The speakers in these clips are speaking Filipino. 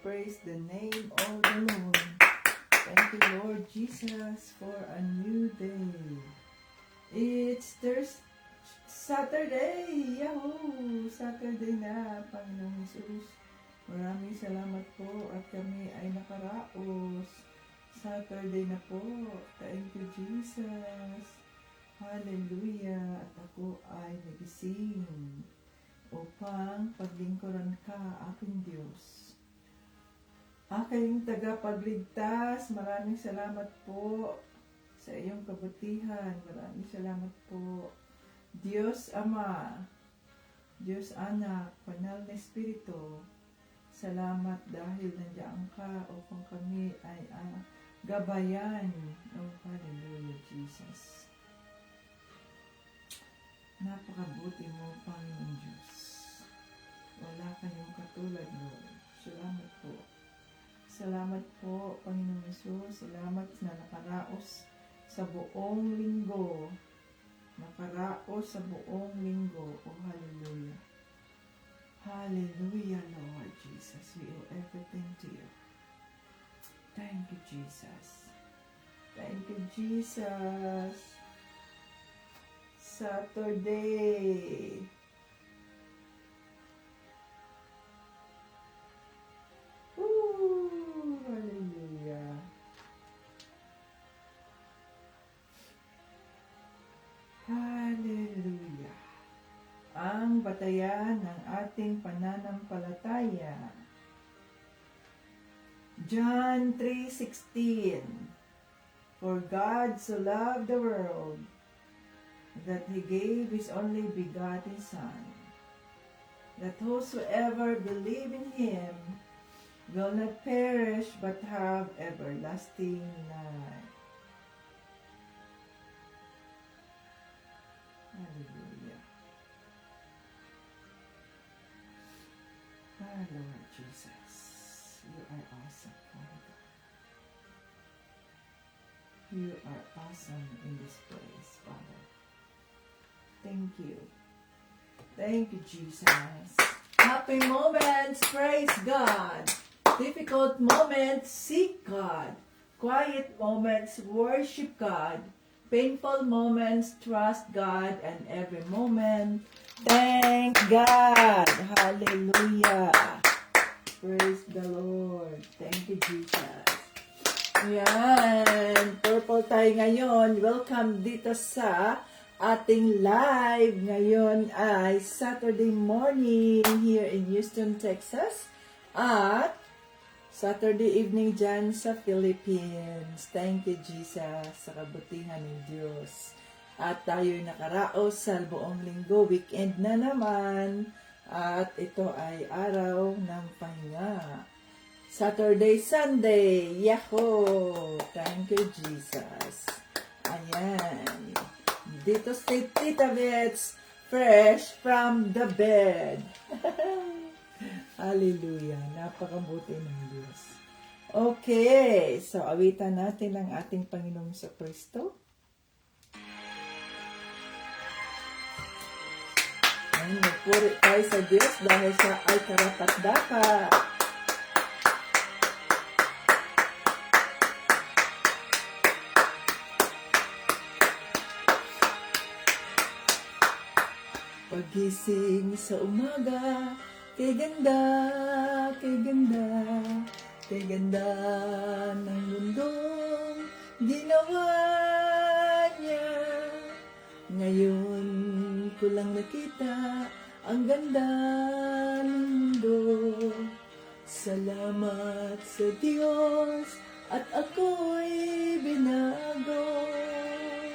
Praise the name of the Lord. Thank you, Lord Jesus, for a new day. It's Saturday! Yahoo! Saturday na, Panginoong Jesus. Maraming salamat po at kami ay nakaraos. Saturday na po. Thank you, Jesus. Hallelujah. At ako ay nagising upang paglingkuran ka, aking Diyos. Aking tagapagligtas, maraming salamat po sa iyong kabutihan. Maraming salamat po. Diyos Ama, Diyos Anak, Banal na Espiritu, salamat dahil nandiyan ka upang kami ay gabayan. Oh, hallelujah, Jesus. Napakabuti mo, Panginoon Diyos. Wala kayong katulad, Lord. Salamat po. Salamat po, Panginoon Jesus. Salamat na nakaraos sa buong linggo. Nakaraos sa buong linggo. Oh, hallelujah. Hallelujah, Lord Jesus. We owe everything to you. Thank you, Jesus. Thank you, Jesus. Saturday. Woo! Hallelujah. Hallelujah. Ang batayan ng ating pananampalataya. John 3:16. For God so loved the world that He gave His only begotten Son, that whosoever believe in Him will not perish but have everlasting life. Hallelujah. Ah, Lord Jesus, you are awesome, Father God. You are awesome in this place, Father. Thank you. Thank you, Jesus. Happy moments, praise God. Difficult moments, seek God. Quiet moments, worship God. Painful moments, trust God. And every moment, thank God. Hallelujah. Praise the Lord. Thank you, Jesus. Yan. Purple tayo ngayon. Welcome dito sa ating live ngayon ay Saturday morning here in Houston, Texas at Saturday evening dyan sa Philippines. Thank you, Jesus, sa kabutihan ng Diyos. At tayo'y nakaraos sa buong linggo, weekend na naman. At ito ay araw ng pahinga. Saturday, Sunday. Yahoo! Thank you, Jesus. Ayan. Dito si Tita Bets, fresh from the bed. Hallelujah. Napakabuti ng Diyos. Okay. So, awitan natin ang ating Panginoong sa Kristo. Magpuri tayo sa Diyos dahil siya ay karapat-dapat. Pagising sa umaga, kay ganda, kay ganda, kay ganda ng mundong ginawa niya. Ngayon ko lang nakita ang ganda ng mundo. Salamat sa Diyos at ako'y binago.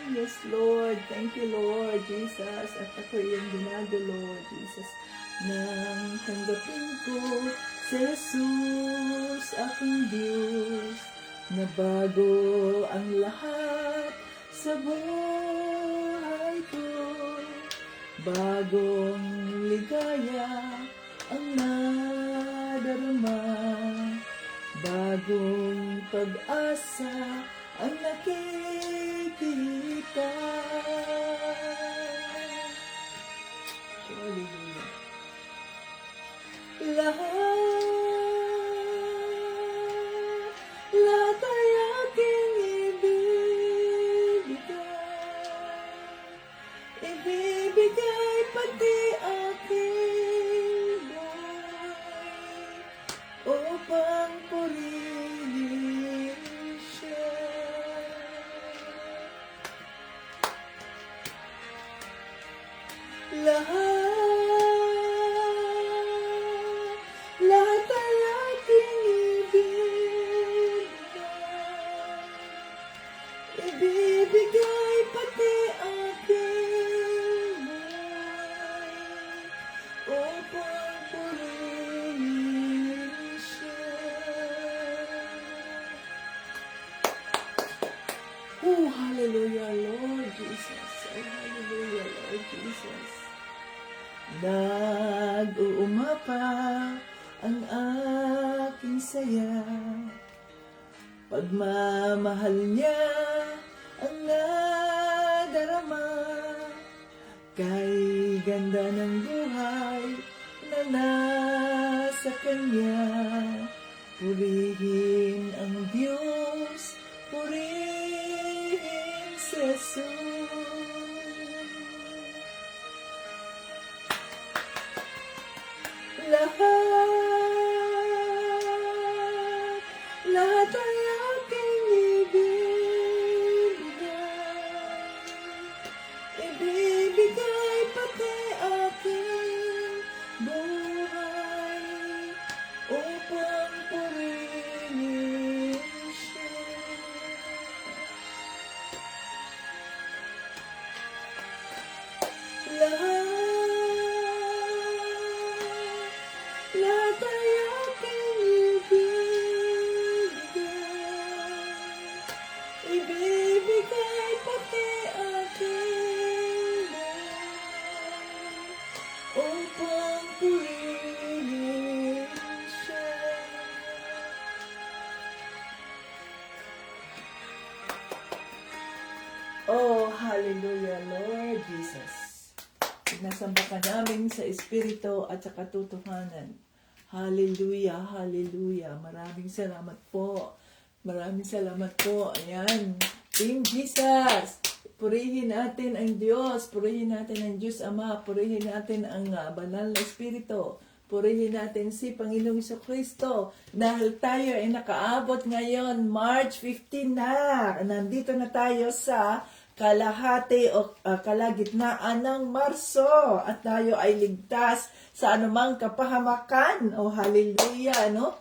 Yes, Lord. Thank you, Lord Jesus. At ako yung binago, Lord Jesus. Nang tanggapin ko si Jesus, aking Diyos, na bago ang lahat sa buhay ko. Bagong ligaya ang nadarama. Bagong pag-asa ang nakikita. Hallelujah. Lahat upang purihin siya. Lahat ay aking ibibigay pati aking buhay upang purihin siya. Oh, hallelujah, Lord Jesus. Oh, hallelujah, Lord Jesus. Nag-uumapa ang aking saya. Pagmamahal niya ang nadarama. Kay ganda ng buhay na nasa kanya. Purihin ang Diyos, purihin si Jesus. Lahat ay aking ibibigay pati aking buhay upang purihin siya. Lahat ay aking ibibigay pati aking buhay upang purihin siya. Oh, hallelujah, Lord Jesus. Sinasamba ka namin sa Espiritu at sa katotohanan. Hallelujah, hallelujah. Maraming salamat po. Maraming salamat po. Ayan. Team Jesus. Purihin natin ang Diyos. Purihin natin ang Diyos Ama. Purihin natin ang banal na Espiritu. Purihin natin si Panginoong Jesucristo. Dahil tayo ay nakaabot ngayon, March 15 na. Nandito na tayo sa kalahati o kalagitnaan ng Marso at tayo ay ligtas sa anumang kapahamakan. Oh, hallelujah, no?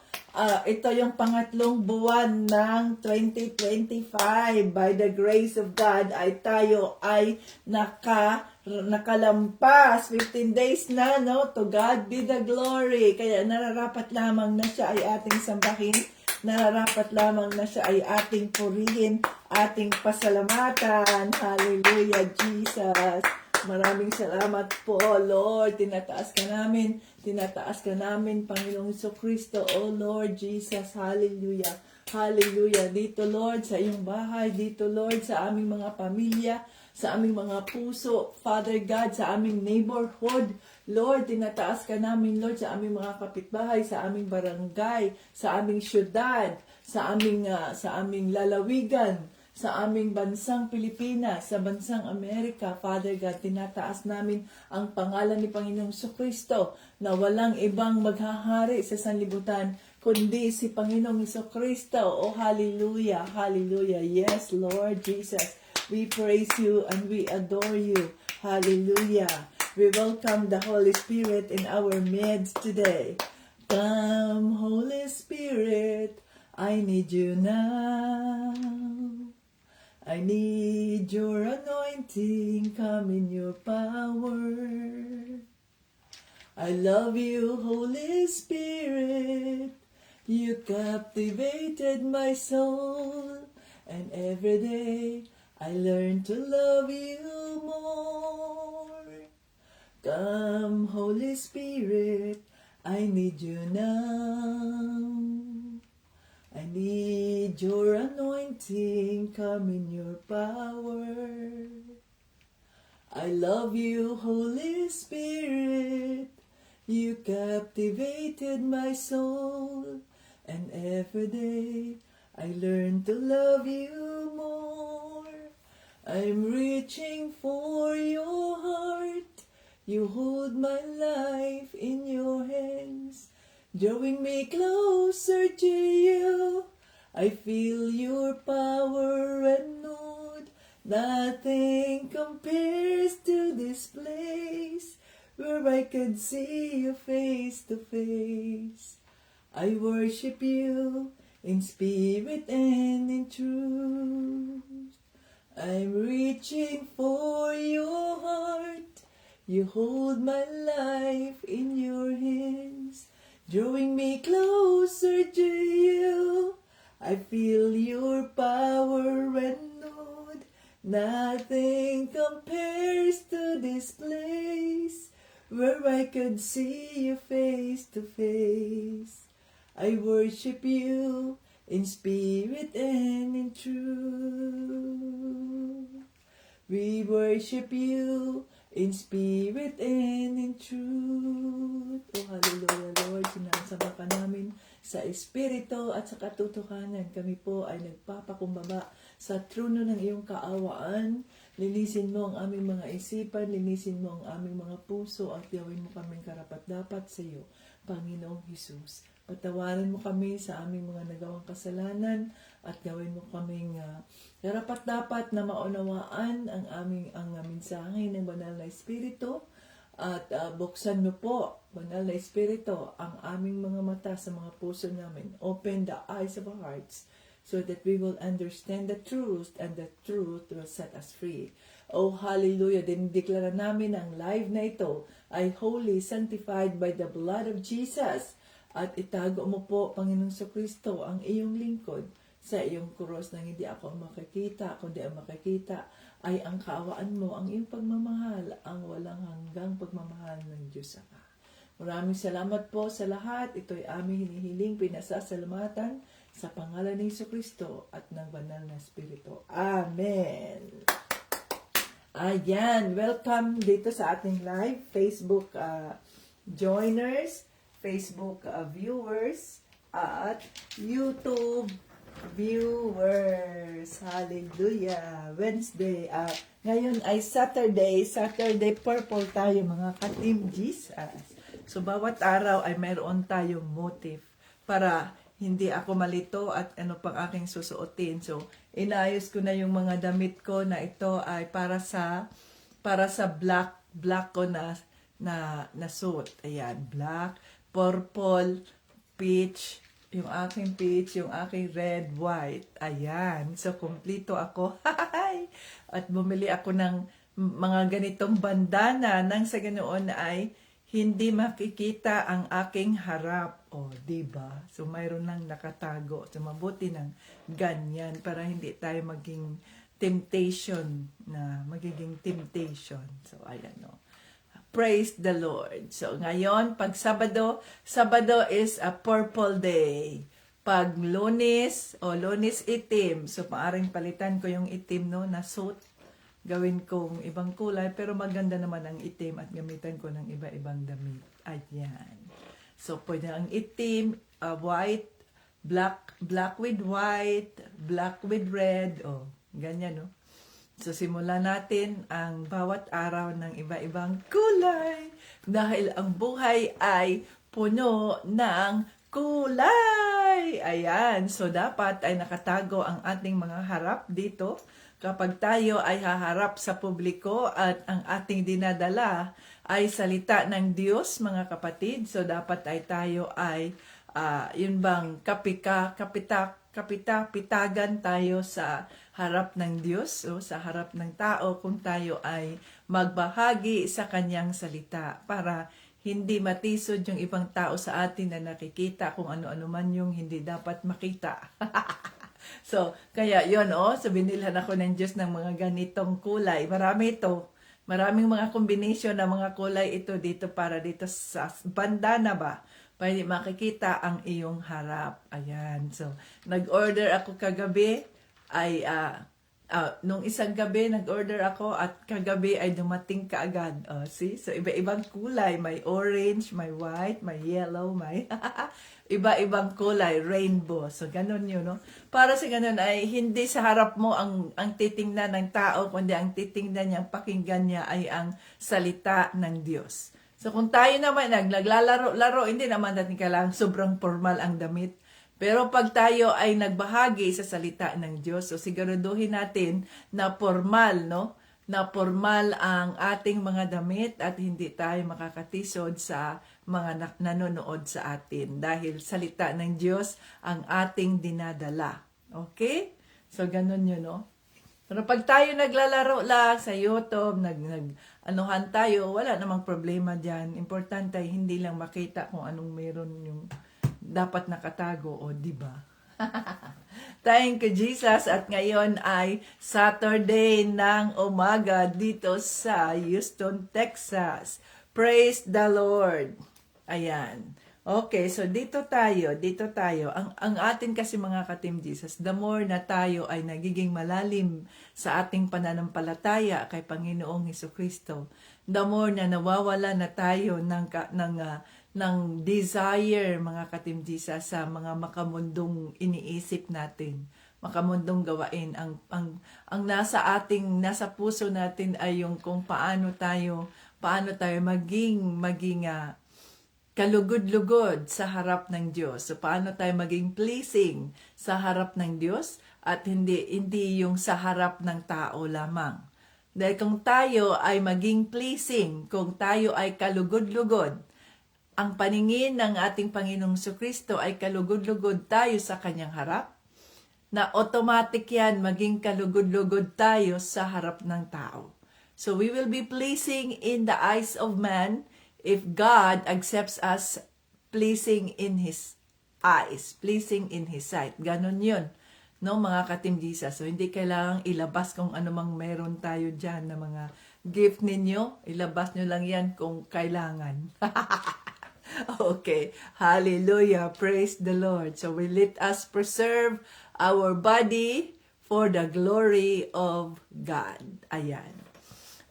Ito yung pangatlong buwan ng 2025. By the grace of God ay tayo ay nakalampas. 15 days na, no? To God be the glory. Kaya nararapat lamang na siya ay ating sambahin. Nararapat lamang na siya ay ating purihin, ating pasalamatan. Hallelujah, Jesus. Maraming salamat po, Lord. Tinataas ka namin, Panginoong Jesucristo, oh Lord Jesus. Hallelujah. Hallelujah. Dito, Lord, sa iyong bahay. Dito, Lord, sa aming mga pamilya, sa aming mga puso, Father God, sa aming neighborhood. Lord, tinataas ka namin, Lord, sa aming mga kapitbahay, sa aming barangay, sa aming syudad, sa aming lalawigan, sa aming bansang Pilipinas, sa bansang Amerika. Father God, tinataas namin ang pangalan ni Panginoong Jesucristo na walang ibang maghahari sa sanlibutan kundi si Panginoong Jesucristo. Oh, hallelujah, hallelujah. Yes, Lord Jesus. We praise you and we adore you. Hallelujah. We welcome the Holy Spirit in our midst today. Come, Holy Spirit, I need you now. I need your anointing, come in your power. I love you, Holy Spirit. You captivated my soul, and every day I learn to love you more. Come, Holy Spirit, I need you now. I need your anointing, come in your power. I love you, Holy Spirit. You captivated my soul, and every day I learn to love you more. I'm reaching for your heart. You hold my life in your hands. drawing me closer to you. I feel your power renewed. Nothing compares to this place where I could see you face to face. I worship you in spirit and in truth. I'm reaching for your heart. You hold my life in your hands, drawing me closer to you. I feel your power renewed. Nothing compares to this place where I could see you face to face. I worship you in spirit and in truth. We worship you in spirit and in truth. Oh, hallelujah, Lord. Sinasamba ka namin sa espiritu at sa katotohanan. Kami po ay nagpapakumbaba sa trono ng iyong kaawaan. Linisin mo ang aming mga isipan, linisin mo ang aming mga puso at gawin mo kaming karapat-dapat sa iyo, Panginoong Hesus. Patawarin mo kami sa aming mga nagawang kasalanan at gawin mo kaming karapat-dapat na maunawaan ang aming mensahe ng Banal na Espiritu at buksan mo po, Banal na Espiritu, ang aming mga mata sa mga puso namin. Open the eyes of our hearts so that we will understand the truth and the truth will set us free. Oh, hallelujah! Dinideklara namin ang live na ito ay holy, sanctified by the blood of Jesus. At itago mo po, Panginoong Kristo, ang iyong lingkod sa iyong krus nang hindi ako makikita, kundi ang makikita ay ang kaawaan mo, ang iyong pagmamahal, ang walang hanggang pagmamahal ng Diyos Ama. Maraming salamat po sa lahat. Ito'y aming hinihiling, pinasasalamatan sa pangalan ni Kristo at ng Banal na Espiritu. Amen. Ayan, welcome dito sa ating live Facebook joiners, Facebook viewers, at YouTube viewers. Hallelujah! Wednesday. Ngayon ay Saturday purple tayo mga ka-Team Jesus. So bawat araw ay mayroon tayong motive para hindi ako malito at ano pang aking susuotin. So inayos ko na yung mga damit ko na ito ay para sa black ko na suit. Ayan, black, purple, peach, yung aking peach, yung aking red, white. Ayan. So, kumpleto ako. At bumili ako ng mga ganitong bandana nang sa ganoon ay hindi makikita ang aking harap. O, diba? So, mayroon lang nakatago. So, mabuti ng ganyan para hindi tayo maging magiging temptation. So, ayan o. Praise the Lord. So, ngayon, pag Sabado is a purple day. Pag Lunes itim. So, maaring palitan ko yung itim, no, na suit. Gawin kong ibang kulay, pero maganda naman ang itim at gamitan ko ng iba-ibang damit. Ayan. So, pwede ang itim, white, black with white, black with red. Oh, ganyan, no? So, simulan natin ang bawat araw ng iba-ibang kulay dahil ang buhay ay puno ng kulay. Ayan. So, dapat ay nakatago ang ating mga harap dito kapag tayo ay haharap sa publiko at ang ating dinadala ay salita ng Diyos, mga kapatid. So, dapat ay tayo ay pitagan tayo sa harap ng Diyos o sa harap ng tao kung tayo ay magbahagi sa kanyang salita para hindi matisod yung ibang tao sa atin na nakikita kung ano-ano man yung hindi dapat makita. So, kaya yun, so binilhan ako ng Diyos ng mga ganitong kulay. Marami ito. Maraming mga combination ng mga kulay ito dito para dito sa bandana ba? Pwede makikita ang iyong harap. Ayan. So, nag-order ako kagabi. Nung isang gabi, nag-order ako at kagabi ay dumating kaagad. See? So, iba-ibang kulay. May orange, may white, may yellow, may iba-ibang kulay, rainbow. So, ganun yun, no? Para sa ganun ay hindi sa harap mo ang titingnan ng tao, kundi ang titingnan niya, ang pakinggan niya ay ang salita ng Diyos. So kung tayo naman naglalaro-laro, hindi naman natin kailangan sobrang formal ang damit. Pero pag tayo ay nagbahagi sa salita ng Diyos, so siguraduhin natin na formal, no? Na formal ang ating mga damit at hindi tayo makakatisod sa mga nanonood sa atin dahil salita ng Diyos ang ating dinadala. Okay? So ganun yun, no? Pero pag tayo naglalaro lang sa YouTube, anuhan tayo, wala namang problema dyan. Importante ay hindi lang makita kung anong meron yung dapat nakatago, o di ba? Thank you, Jesus. At ngayon ay Saturday ng umaga dito sa Houston, Texas. Praise the Lord. Ayan. Okay, so dito tayo. Ang atin kasi mga ka-Team Jesus, the more na tayo ay nagiging malalim sa ating pananampalataya kay Panginoong Hesukristo, the more na nawawala na tayo ng desire, mga ka-Team Jesus, sa mga makamundong iniisip natin, makamundong gawain. Ang nasa puso natin ay yung kung paano tayo maging kalugod-lugod sa harap ng Diyos. So, paano tayo maging pleasing sa harap ng Diyos at hindi yung sa harap ng tao lamang. Dahil kung tayo ay maging pleasing, kung tayo ay kalugod-lugod, ang paningin ng ating Panginoong Jesucristo ay kalugod-lugod tayo sa kanyang harap, na automatic yan maging kalugod-lugod tayo sa harap ng tao. So, we will be pleasing in the eyes of man if God accepts us pleasing in His eyes, pleasing in His sight. Ganon yun, no, mga ka-Team Jesus. So, hindi kailangang ilabas kung anumang meron tayo dyan na mga gift ninyo. Ilabas nyo lang yan kung kailangan. Okay. Hallelujah. Praise the Lord. So, let us preserve our body for the glory of God. Ayan.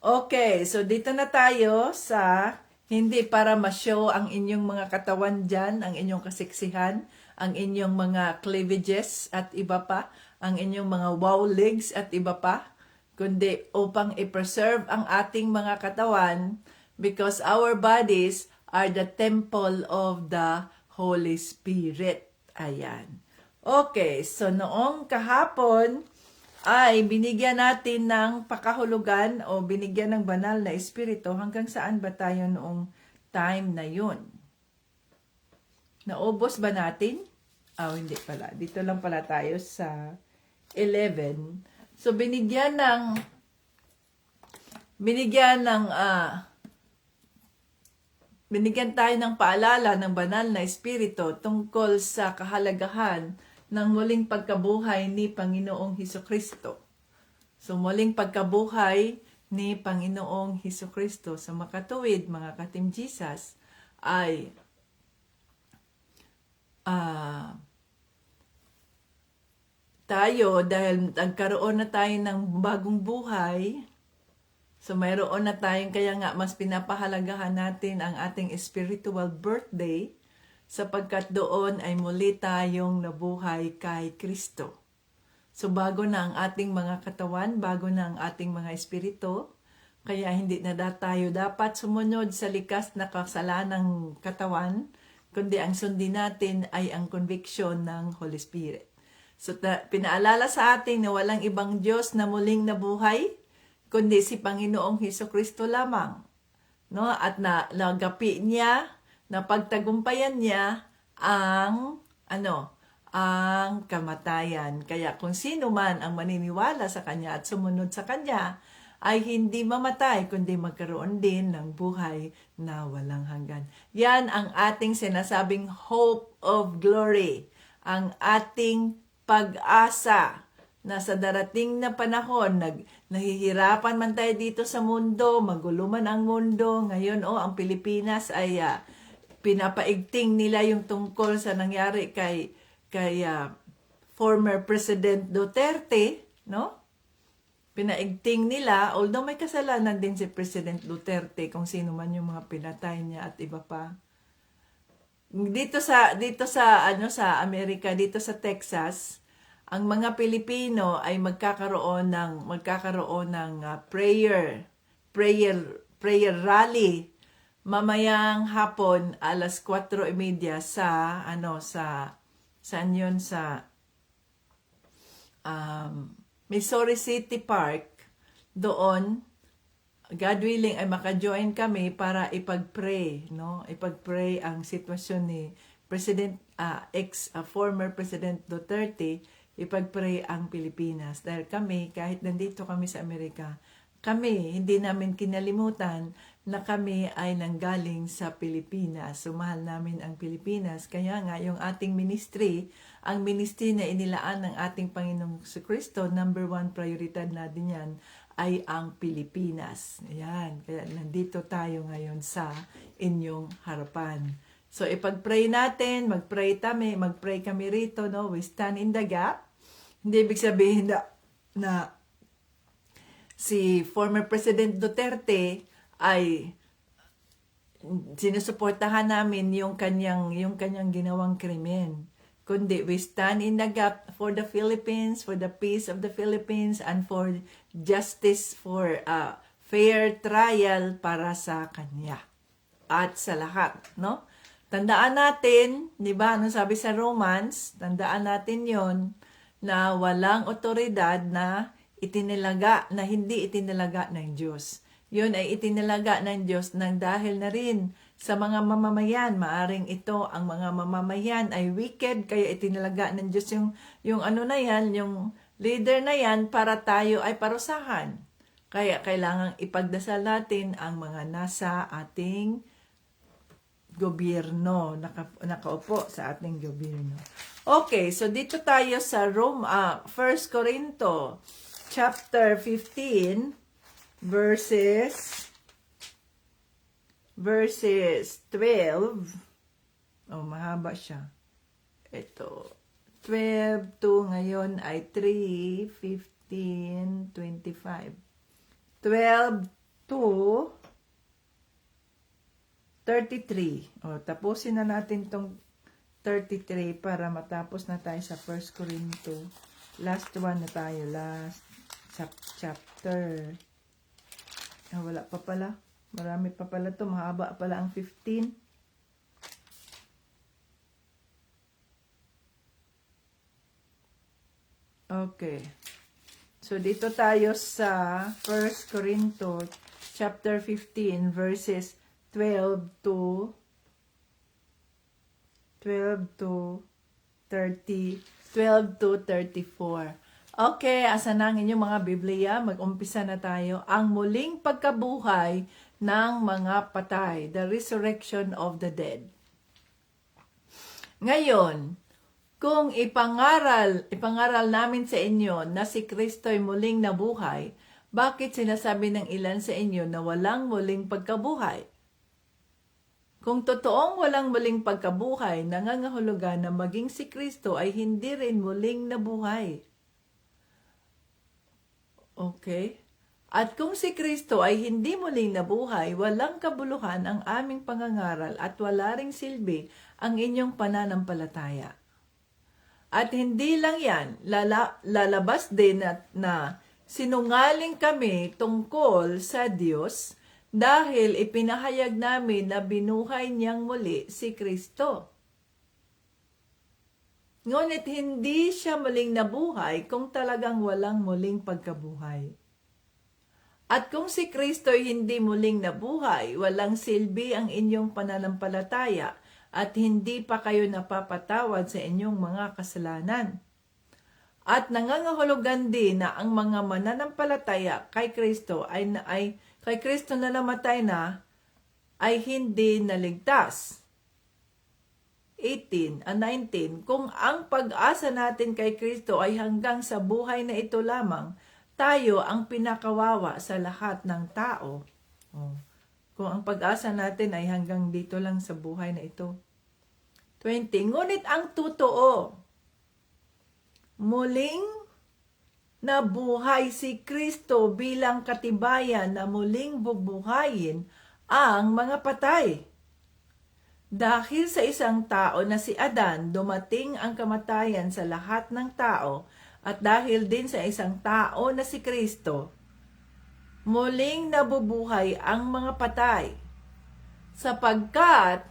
Okay. So, dito na tayo sa hindi para ma-show ang inyong mga katawan dyan, ang inyong kasiksihan, ang inyong mga cleavages at iba pa, ang inyong mga wow legs at iba pa, kundi upang i-preserve ang ating mga katawan because our bodies are the temple of the Holy Spirit. Ayan. Okay, so noong kahapon ay binigyan natin ng pakahulugan o binigyan ng banal na espiritu. Hanggang saan ba tayo noong time na yun? Naubos ba natin? Hindi pala. Dito lang pala tayo sa 11. So, binigyan tayo ng paalala ng banal na espiritu tungkol sa kahalagahan ng muling pagkabuhay ni Panginoong Hesukristo. So, muling pagkabuhay ni Panginoong Hesukristo sa makatuwid, mga ka-Team Jesus, ay tayo, dahil nagkaroon na tayo ng bagong buhay, so mayroon na tayong, kaya nga mas pinapahalagahan natin ang ating spiritual birthday, sapagkat doon ay muli tayong nabuhay kay Kristo. So bago na ang ating mga katawan, bago na ang ating mga espiritu, kaya hindi na tayo dapat sumunod sa likas na kasalanang katawan, kundi ang sundin natin ay ang conviction ng Holy Spirit. So pinaalala sa atin na walang ibang Diyos na muling nabuhay, kundi si Panginoong Hesukristo lamang. No? At nagapi niya, na pagtagumpayan niya ang kamatayan. Kaya kung sino man ang maniniwala sa kanya at sumunod sa kanya ay hindi mamatay kundi magkaroon din ng buhay na walang hanggan. Yan ang ating sinasabing hope of glory, ang ating pag-asa na sa darating na panahon, nahihirapan man tayo dito sa mundo, magulo man ang mundo. Ngayon, ang Pilipinas ay pinapaigting nila yung tungkol sa nangyari kay former President Duterte, no? Pinaigting nila, although may kasalanan din si President Duterte kung sino man yung mga pinatay niya at iba pa. Dito sa Amerika, dito sa Texas, ang mga Pilipino ay magkakaroon ng prayer rally. mamayang hapon alas 4:30 sa saan yun, sa Missouri City Park. Doon, God willing, ay maka-join kami para ipag-pray, no? Ipag-pray ang sitwasyon ni former President Duterte, ipag-pray ang Pilipinas. Dahil kami, kahit nandito kami sa Amerika, hindi namin kinalimutan na kami ay nanggaling sa Pilipinas. Sumahal namin ang Pilipinas. Kaya nga, yung ating ministry, ang ministry na inilaan ng ating Panginoong Kristo, number 1 prioridad natin yan, ay ang Pilipinas. Ayan. Kaya nandito tayo ngayon sa inyong harapan. So, ipag-pray natin, mag-pray kami rito, no? We stand in the gap. Hindi ibig sabihin na si former President Duterte ay sinusuportahan namin yung kanyang ginawang krimen. Kundi we stand in the gap for the Philippines, for the peace of the Philippines, and for justice, for fair trial para sa kanya at sa lahat, no? Tandaan natin, di ba, ano sabi sa Romans, tandaan natin yon na walang otoridad na hindi itinalaga ng Diyos. Yun ay itinalaga ng Diyos nang dahil na rin sa mga mamamayan. Maaring ito, ang mga mamamayan ay wicked, kaya itinalaga ng Diyos yung leader na yan para tayo ay parusahan. Kaya kailangang ipagdasal natin ang mga nasa ating gobyerno, nakaupo sa ating gobyerno. Okay, so dito tayo sa 1 Corinto chapter 15 verses 12. Oh, mahaba siya. Ito, 12 to ngayon ay 3, 15, 25. 12 to 33. O, tapusin na natin tong 33 para matapos na tayo sa 1 Corinto. Last one na tayo. Last chapter. Wala pa pala. Marami pa pala to. Mahaba pala ang 15. Okay. So, dito tayo sa 1 Corinto chapter 15 verses 12 to 34. Okay, asa na ang inyong mga Biblia? Mag-umpisa na tayo. Ang muling pagkabuhay ng mga patay. The resurrection of the dead. Ngayon, kung ipangaral namin sa inyo na si Kristo ay muling nabuhay, bakit sinasabi ng ilan sa inyo na walang muling pagkabuhay? Kung totoong walang muling pagkabuhay, nangangahulugan na maging si Kristo ay hindi rin muling nabuhay. Okay? At kung si Kristo ay hindi muling nabuhay, walang kabuluhan ang aming pangangaral at wala ring silbi ang inyong pananampalataya. At hindi lang yan, lalabas din na sinungaling kami tungkol sa Diyos dahil ipinahayag namin na binuhay niyang muli si Kristo. Ngunit hindi siya muling nabuhay kung talagang walang muling pagkabuhay. At kung si Kristo ay hindi muling nabuhay, walang silbi ang inyong pananampalataya at hindi pa kayo napapatawad sa inyong mga kasalanan. At nangangahulugan din na ang mga mananampalataya kay Kristo kay Kristo na namatay na ay hindi naligtas. 19. Kung ang pag-asa natin kay Kristo ay hanggang sa buhay na ito lamang, tayo ang pinakawawa sa lahat ng tao. Kung ang pag-asa natin ay hanggang dito lang sa buhay na ito. 20. Ngunit ang totoo, muling nabuhay si Kristo bilang katibayan na muling bubuhayin ang mga patay. Dahil sa isang tao na si Adan, dumating ang kamatayan sa lahat ng tao, at dahil din sa isang tao na si Kristo, muling nabubuhay ang mga patay. Sapagkat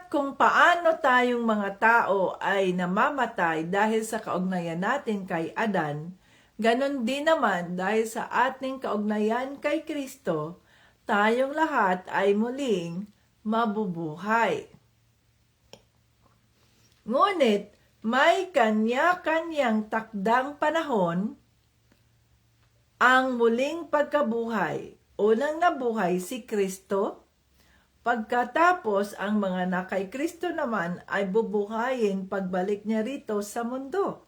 kung paano tayong mga tao ay namamatay dahil sa kaugnayan natin kay Adan, ganon din naman dahil sa ating kaugnayan kay Kristo, tayong lahat ay muling mabubuhay. Ngunit may kanya-kanyang takdang panahon ang muling pagkabuhay. Unang nabuhay si Kristo. Pagkatapos, ang mga na kay Kristo naman ay bubuhayin pagbalik niya rito sa mundo.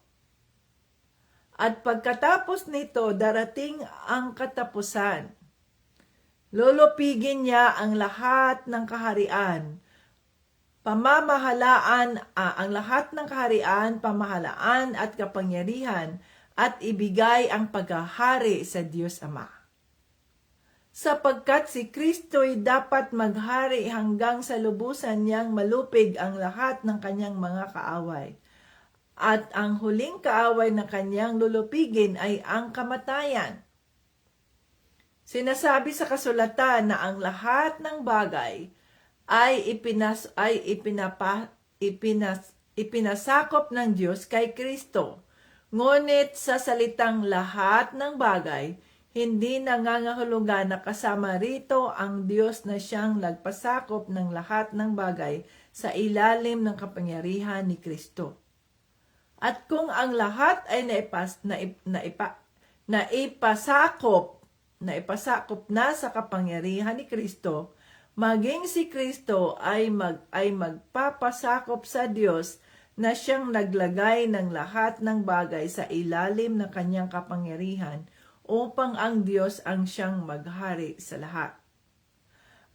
At pagkatapos nito, darating ang katapusan. Lulupigin niya ang lahat ng kaharian, ang lahat ng kaharian, pamahalaan at kapangyarihan, at ibigay ang paghahari sa Diyos Ama. Sapagkat si Kristo'y dapat maghari hanggang sa lubusan niyang malupig ang lahat ng kanyang mga kaaway. At ang huling kaaway na kanyang lulupigin ay ang kamatayan. Sinasabi sa kasulatan na ang lahat ng bagay ay ipinasakop ng Diyos kay Kristo. Ngunit sa salitang lahat ng bagay, hindi nangangahulugan na kasama rito ang Diyos na siyang nagpasakop ng lahat ng bagay sa ilalim ng kapangyarihan ni Kristo. At kung ang lahat ay naipasakop na sa kapangyarihan ni Kristo, maging si Kristo ay magpapasakop sa Diyos na siyang naglagay ng lahat ng bagay sa ilalim ng kanyang kapangyarihan upang ang Diyos ang siyang maghari sa lahat.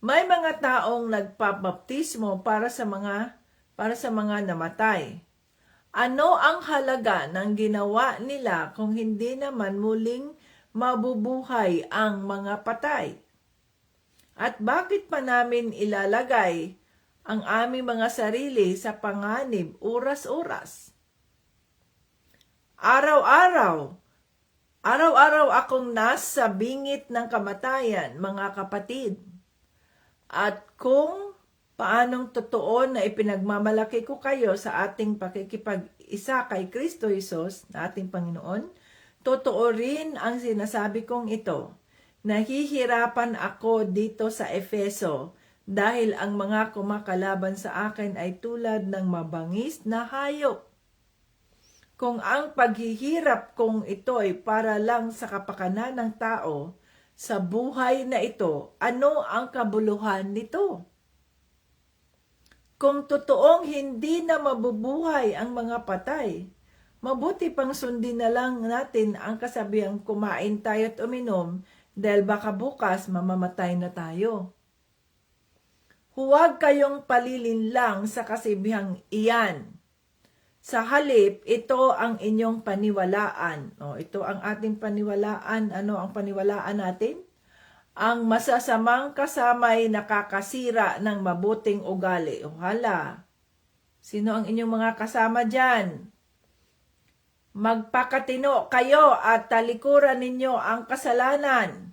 May mga taong nagpabaptismo para sa mga namatay. Ano ang halaga ng ginawa nila kung hindi naman muling mabubuhay ang mga patay? At bakit pa namin ilalagay ang aming mga sarili sa panganib oras-oras? Araw-araw akong nasa bingit ng kamatayan, mga kapatid. At kung paanong totoo na ipinagmamalaki ko kayo sa ating pakikipag-isa kay Kristo Jesus, na ating Panginoon, totoo rin ang sinasabi kong ito. Nahihirapan ako dito sa Efeso dahil ang mga kumakalaban sa akin ay tulad ng mabangis na hayop. Kung ang paghihirap kong ito'y para lang sa kapakanan ng tao, sa buhay na ito, ano ang kabuluhan nito? Kung totoong hindi na mabubuhay ang mga patay, mabuti pang sundin na lang natin ang kasabihang kumain tayo at uminom dahil baka bukas mamamatay na tayo. Huwag kayong palilinlang sa kasabihang iyan. Sa halip, ito ang inyong paniwalaan. Ito ang ating paniwalaan. Ano ang paniwalaan natin? Ang masasamang kasama'y nakakasira ng mabuting ugali. Hala, sino ang inyong mga kasama dyan? Magpakatino kayo at talikuran ninyo ang kasalanan.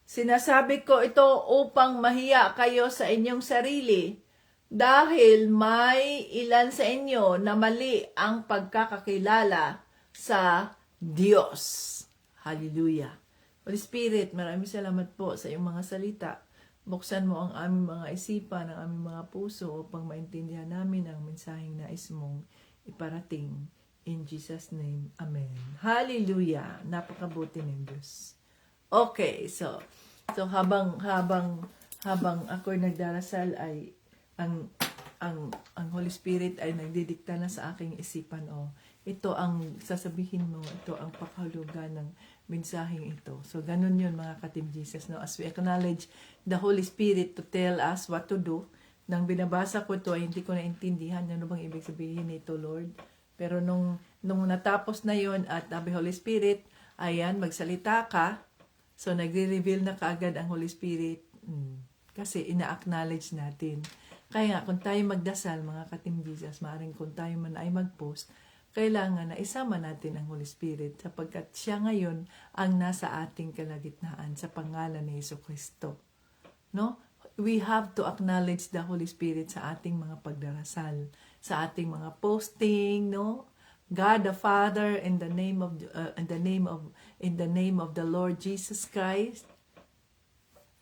Sinasabi ko ito upang mahiya kayo sa inyong sarili. Dahil may ilan sa inyo na mali ang pagkakakilala sa Diyos. Hallelujah. Holy Spirit, maraming salamat po sa iyong mga salita. Buksan mo ang aming mga isipan, ang aming mga puso upang maintindihan namin ang mensaheng nais mong iparating. In Jesus' name, Amen. Hallelujah. Napakabuti ng Diyos. Okay, so habang ako'y nagdarasal ay ang Holy Spirit ay nagdidikta na sa aking isipan. Ito ang sasabihin mo, ito ang pakahulugan ng mensaheng ito. So, ganun yun mga ka-Team Jesus. No? As we acknowledge the Holy Spirit to tell us what to do, nang binabasa ko ito ay hindi ko naintindihan ano bang ibig sabihin nito, Lord. Pero nung natapos na yun at sabi Holy Spirit, ayan, magsalita ka. So, nagre-reveal na kaagad ang Holy Spirit. Kasi ina-acknowledge natin. Kaya nga, kung tayo magdasal, mga ka-Team Jesus, maaaring kung tayo man ay mag-post, kailangan na isama natin ang Holy Spirit sapagkat siya ngayon ang nasa ating kalagitnaan sa pangalan ni Jesucristo. No? We have to acknowledge the Holy Spirit sa ating mga pagdarasal, sa ating mga posting, no? God the Father, in the name of the Lord Jesus Christ.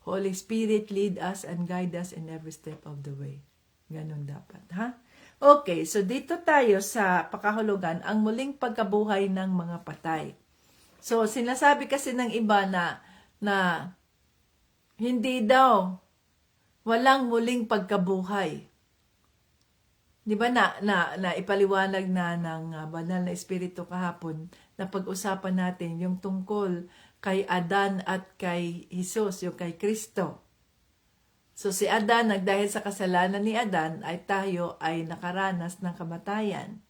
Holy Spirit, lead us and guide us in every step of the way. Ganon dapat, ha? Okay, so dito tayo sa pakahulugan, ang muling pagkabuhay ng mga patay. So, sinasabi kasi ng iba na hindi daw, walang muling pagkabuhay. Di ba na ipaliwanag na ng banal na espiritu kahapon na pag-usapan natin yung tungkol kay Adan at kay Jesus, yung kay Kristo. So si Adan, dahil sa kasalanan ni Adan, ay tayo ay nakaranas ng kamatayan.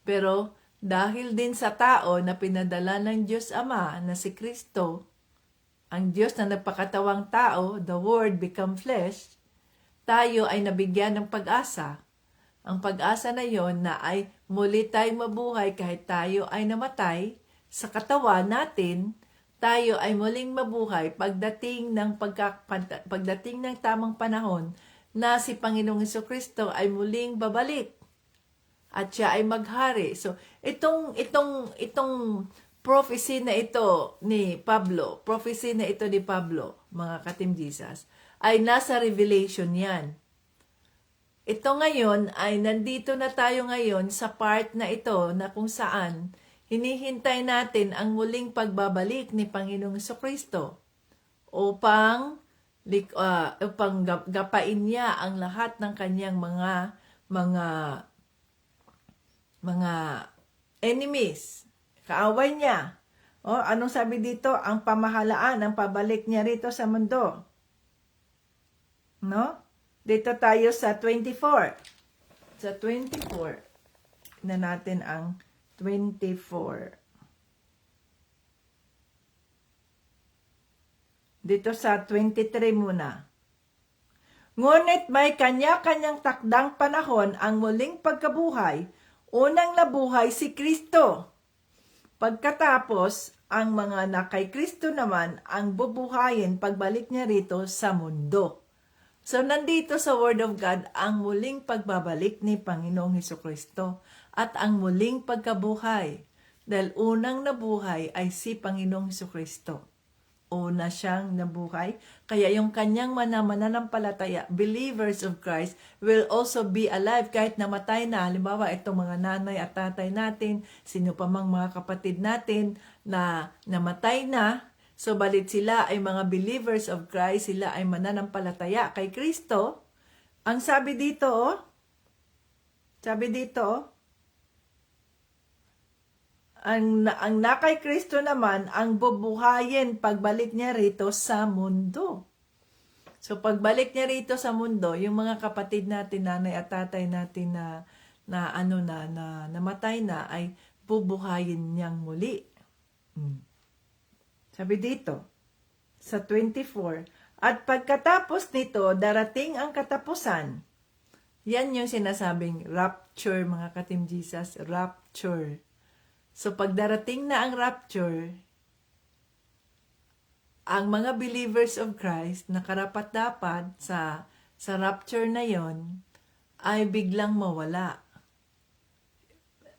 Pero dahil din sa tao na pinadala ng Diyos Ama na si Kristo, ang Diyos na nagpakatawang tao, the Word become flesh, tayo ay nabigyan ng pag-asa. Ang pag-asa na yon na ay muli tayong mabuhay kahit tayo ay namatay sa katawan natin, tayo ay muling mabuhay pagdating ng tamang panahon na si Panginoong Jesucristo ay muling babalik at siya ay maghari. So itong prophecy na ito ni Pablo, mga Katim Jesus, ay nasa Revelation yan. Ito ngayon ay nandito na tayo ngayon sa part na ito na kung saan hinihintay natin ang muling pagbabalik ni Panginoong Jesucristo upang gapain niya ang lahat ng kanyang mga enemies, kaaway niya. Anong sabi dito? Ang pamahalaan, ang pabalik niya rito sa mundo. No? Dito tayo sa 24. Sa 24. Na natin ang 24. Dito sa 23 muna. Ngunit may kanya-kanyang takdang panahon ang muling pagkabuhay. Unang nabuhay si Kristo. Pagkatapos, ang mga na kay Kristo naman ang bubuhayin pagbalik niya rito sa mundo. So, nandito sa Word of God ang muling pagbabalik ni Panginoong Jesucristo at ang muling pagkabuhay. Dahil unang nabuhay ay si Panginoong Jesucristo. Una siyang nabuhay. Kaya yung kanyang mananampalataya, believers of Christ, will also be alive kahit namatay na. Halimbawa, itong mga nanay at tatay natin, sino pa mang mga kapatid natin na namatay na, so, balit sila ay mga believers of Christ, sila ay mananampalataya kay Kristo. Ang sabi dito, ang nakay Kristo naman, ang bubuhayin pagbalik niya rito sa mundo. So, pagbalik niya rito sa mundo, yung mga kapatid natin, nanay at tatay natin na namatay na, ay bubuhayin niyang muli. Sabi dito, sa 24, at pagkatapos nito, darating ang katapusan. Yan yung sinasabing rapture, mga Katim Jesus, rapture. So, pag darating na ang rapture, ang mga believers of Christ na karapat-dapat sa rapture na yon ay biglang mawala.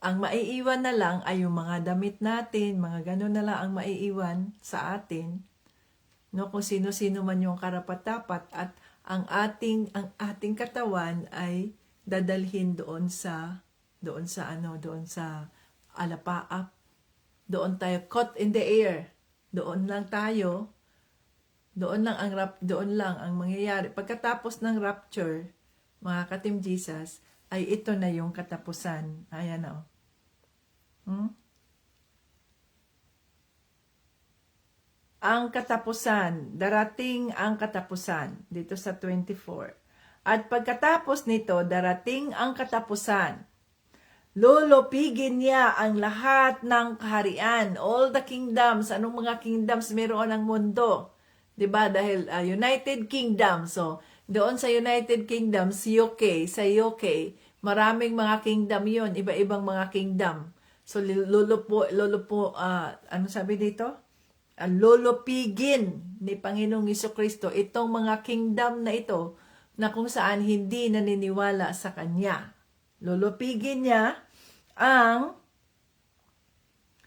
Ang maiiwan na lang ay yung mga damit natin, mga ganun na lang ang maiiwan sa atin. No, kung sino-sino man yung karapat-dapat at ang ating katawan ay dadalhin doon sa alapaap. Doon tayo caught in the air. Doon lang tayo. Doon lang ang mangyayari. Pagkatapos ng rapture, mga Katim Jesus, ay ito na yung katapusan. Ayan o. Ang katapusan, darating ang katapusan, dito sa 24. At pagkatapos nito, darating ang katapusan. Lulupigin niya ang lahat ng kaharian, all the kingdoms, anong mga kingdoms meron ng mundo. Diba? Dahil United Kingdom, so doon sa United Kingdom, sa UK, Maraming mga kingdom yon, iba-ibang mga kingdom. So, ano sabi dito? Lulupigin ni Panginoong Jesucristo itong mga kingdom na ito na kung saan hindi naniniwala sa Kanya. Lulupigin niya ang,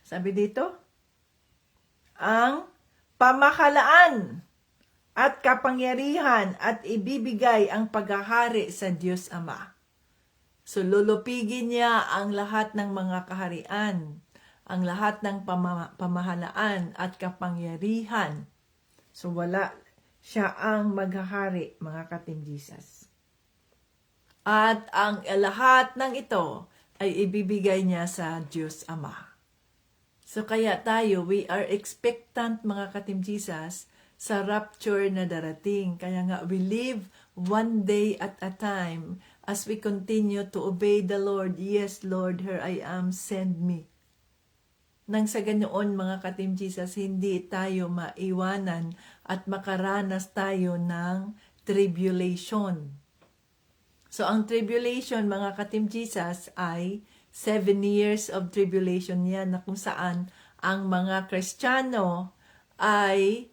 sabi dito, ang pamahalaan at kapangyarihan at ibibigay ang paghahari sa Diyos Ama. So, lulupigin niya ang lahat ng mga kaharian, ang lahat ng pamahalaan at kapangyarihan. So, wala siya ang maghahari, mga ka-Team Jesus. At ang lahat ng ito ay ibibigay niya sa Diyos Ama. So, kaya tayo, we are expectant, mga ka-Team Jesus, sa rapture na darating. Kaya nga, we live one day at a time as we continue to obey the Lord. Yes, Lord, here I am, send me. Nang sa ganoon, mga ka-Team Jesus, hindi tayo maiwanan at makaranas tayo ng tribulation. So, ang tribulation, mga ka-Team Jesus, ay 7 years of tribulation yan na kung saan ang mga Kristiyano ay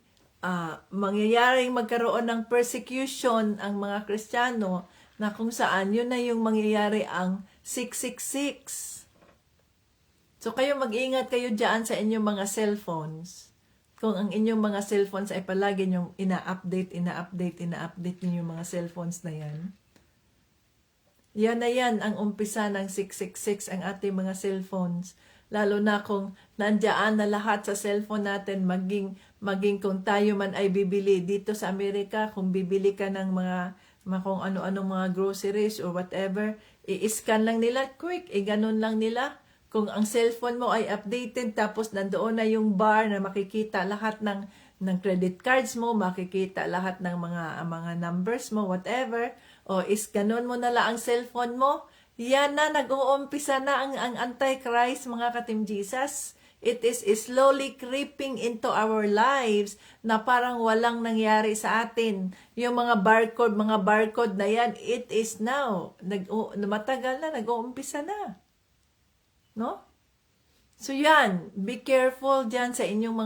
mangyayaring magkaroon ng persecution ang mga Kristiyano na kung saan yun na yung mangyayari ang 666. So kayo mag-ingat kayo dyan sa inyong mga cellphones. Kung ang inyong mga cellphones ay palagi nyong ina-update yung mga cellphones na yan. Yan na yan ang umpisa ng 666 ang ating mga cellphones. Lalo na kung nandiyan na lahat sa cellphone natin, maging kung tayo man ay bibili dito sa Amerika, kung bibili ka ng mga kung ano-ano mga groceries or whatever, i-scan lang nila quick, ganun lang nila. Kung ang cellphone mo ay updated, tapos nandoon na yung bar na makikita lahat ng credit cards mo, makikita lahat ng mga numbers mo, whatever, o ganun mo na lang ang cellphone mo, yan na, nag-uumpisa na ang Antichrist, mga ka-Team Jesus. It is slowly creeping into our lives na parang walang nangyari sa atin. Yung mga barcode na yan, it is now. Matagal na, nag-uumpisa na. No? So yan, be careful dyan sa inyong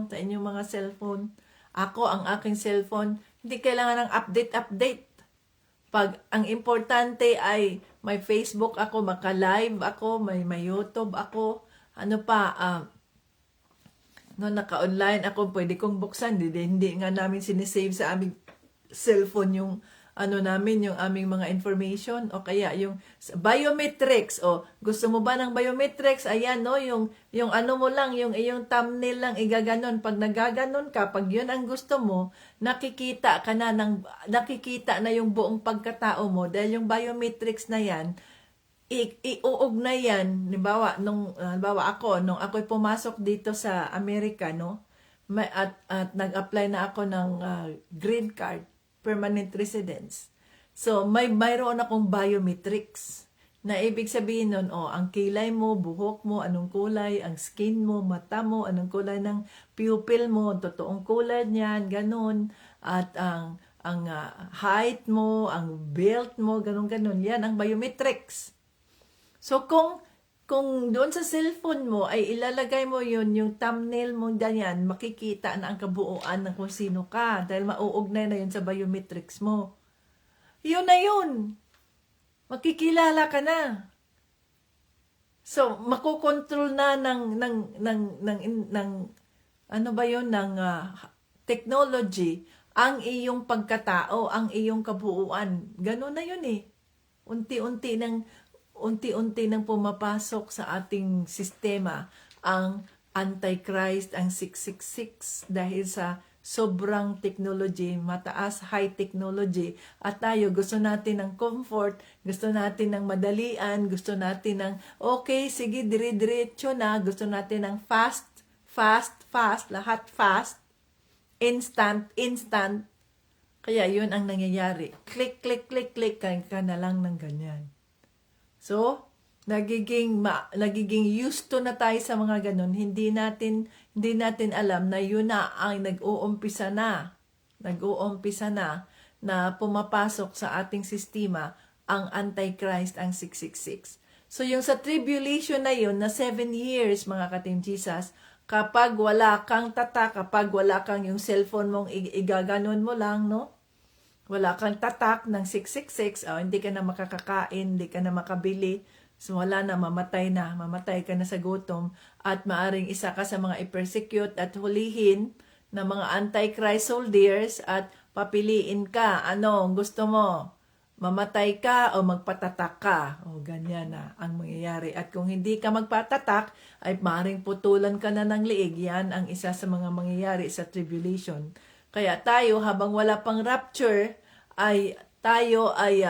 sa inyong mga cellphone. Ako, ang aking cellphone, hindi kailangan ng update. Pag ang importante ay may Facebook ako, maka-live ako, may YouTube ako, naka-online ako, pwede kong buksan. Hindi nga namin sinisave sa aming cellphone yung yung aming mga information, o kaya yung biometrics, o gusto mo ba ng biometrics, ayan, no, yung mo lang, yung iyong thumbnail lang, igaganon, pag nagaganon ka, pag yun ang gusto mo, nakikita na yung buong pagkatao mo, dahil yung biometrics na yan, iuugnay yan, halimbawa ako, nung ako'y pumasok dito sa Amerika, no, at nag-apply na ako ng green card, permanent residence. So, mayroon akong biometrics. Na ibig sabihin nun, ang kilay mo, buhok mo, anong kulay, ang skin mo, mata mo, anong kulay ng pupil mo, totoong kulay niyan, ganun. At ang height mo, ang build mo, ganun. Yan ang biometrics. So, kung doon sa cellphone mo ay ilalagay mo yung thumbnail mo ganyan, makikita na ang kabuuan ng kung sino ka dahil mauugnay na yun sa biometrics mo. Yun na yun. Makikilala ka na. So, makokontrol na ng technology ang iyong pagkatao, ang iyong kabuuan. Ganun na yun eh. Unti-unti nang pumapasok sa ating sistema ang Antichrist, ang 666 dahil sa sobrang technology, mataas, high technology, at tayo gusto natin ng comfort, gusto natin ng madalian, gusto natin ng okay, sige, dire-diretso na, gusto natin ng fast, lahat fast, instant, kaya yun ang nangyayari. Click, ka na lang ng ganyan. So, nagiging used to na tayo sa mga ganun. Hindi natin alam na yun na ang nag-uumpisa na na pumapasok sa ating sistema ang Antichrist, ang 666. So yung sa tribulation na yun, na 7 years, mga ka-Team Jesus, kapag wala kang tatak, kapag wala kang yung cellphone mong igaganon mo lang, no? Wala kang tatak ng 666, hindi ka na makakakain, hindi ka na makabili, so wala na, mamatay ka na sa gutom, at maaring isa ka sa mga i-persecute at hulihin ng mga Antichrist soldiers at papiliin ka, ano gusto mo? Mamatay ka o magpatatak ka. O ganyan na ang mangyayari. At kung hindi ka magpatatak, ay maaaring putulan ka na ng liig. Yan ang isa sa mga mangyayari sa tribulation. Kaya tayo, habang wala pang rapture, ay tayo ay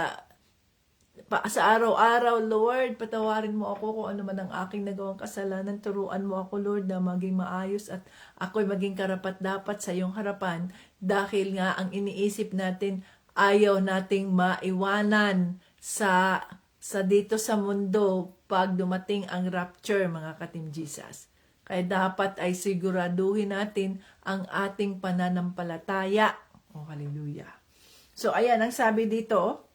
sa araw-araw, Lord, patawarin mo ako kung ano man ang aking nagawang kasalanan. Turuan mo ako, Lord, na maging maayos at ako'y maging karapat-dapat sa iyong harapan. Dahil nga ang iniisip natin, ayaw nating maiwanan sa dito sa mundo pag dumating ang rapture, mga ka-Team Jesus. Kaya dapat ay siguraduhin natin ang ating pananampalataya. Oh, hallelujah. So, ayan, ang sabi dito,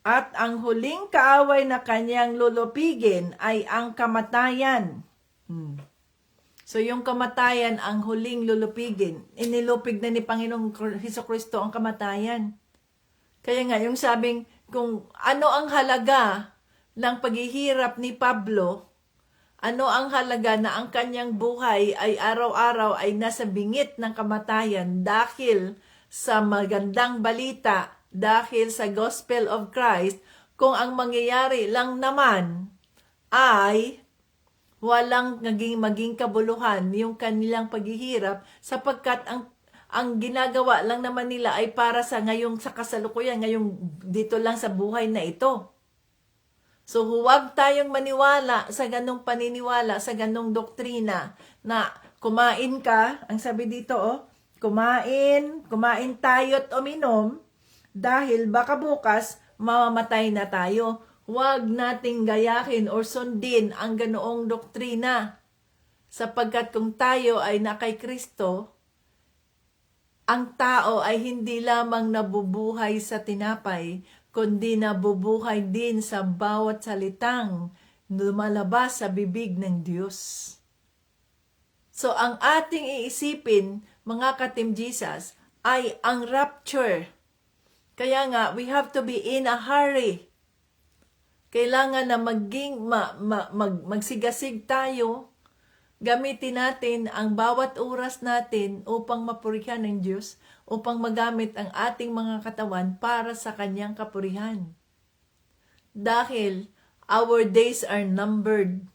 at ang huling kaaway na kanyang lulupigin ay ang kamatayan. So, yung kamatayan, ang huling lulupigin. Inilupig na ni Panginoong Hesukristo ang kamatayan. Kaya nga, yung sabing, kung ano ang halaga ng paghihirap ni Pablo, ano ang halaga na ang kanyang buhay ay araw-araw ay nasa bingit ng kamatayan dahil sa magandang balita, dahil sa Gospel of Christ, kung ang mangyayari lang naman ay walang maging kabuluhan yung kanilang paghihirap sapagkat ang ginagawa lang naman nila ay para sa ngayong sa kasalukuyan, ngayong dito lang sa buhay na ito. So huwag tayong maniwala sa ganong paniniwala, sa ganong doktrina na kumain ka, ang sabi dito, kumain tayo't uminom dahil baka bukas mamamatay na tayo. Huwag nating gayahin o sundin ang ganoong doktrina. Sapagkat kung tayo ay na kay Kristo, ang tao ay hindi lamang nabubuhay sa tinapay, kundi nabubuhay din sa bawat salitang lumalabas sa bibig ng Diyos. So ang ating iisipin, mga ka-Team Jesus, ay ang rapture. Kaya nga, we have to be in a hurry. Kailangan na magsigasig tayo, gamitin natin ang bawat oras natin upang mapurihan ng Diyos, upang magamit ang ating mga katawan para sa kanyang kapurihan. Dahil our days are numbered.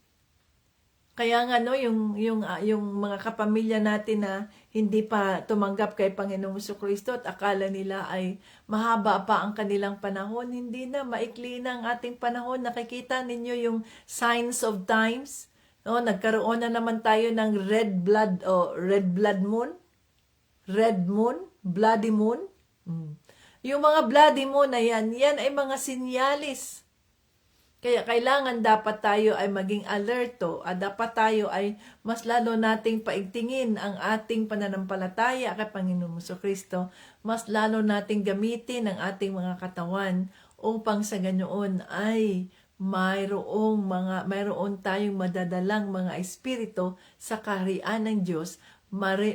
Kaya nga yung mga kapamilya natin na hindi pa tumanggap kay Panginoong Jesucristo at akala nila ay mahaba pa ang kanilang panahon, hindi na, maikli na ang ating panahon. Nakikita ninyo yung signs of times. No, nagkaroon na naman tayo ng red blood moon, bloody moon. Yung mga bloody moon na yan ay mga sinyalis. Kaya kailangan dapat tayo ay maging alerto at dapat tayo ay mas lalo nating paigtingin ang ating pananampalataya kay Panginoong Jesucristo. Mas lalo nating gamitin ang ating mga katawan upang sa ganoon ay mayroon tayong madadalang mga espiritu sa kaharian ng Diyos,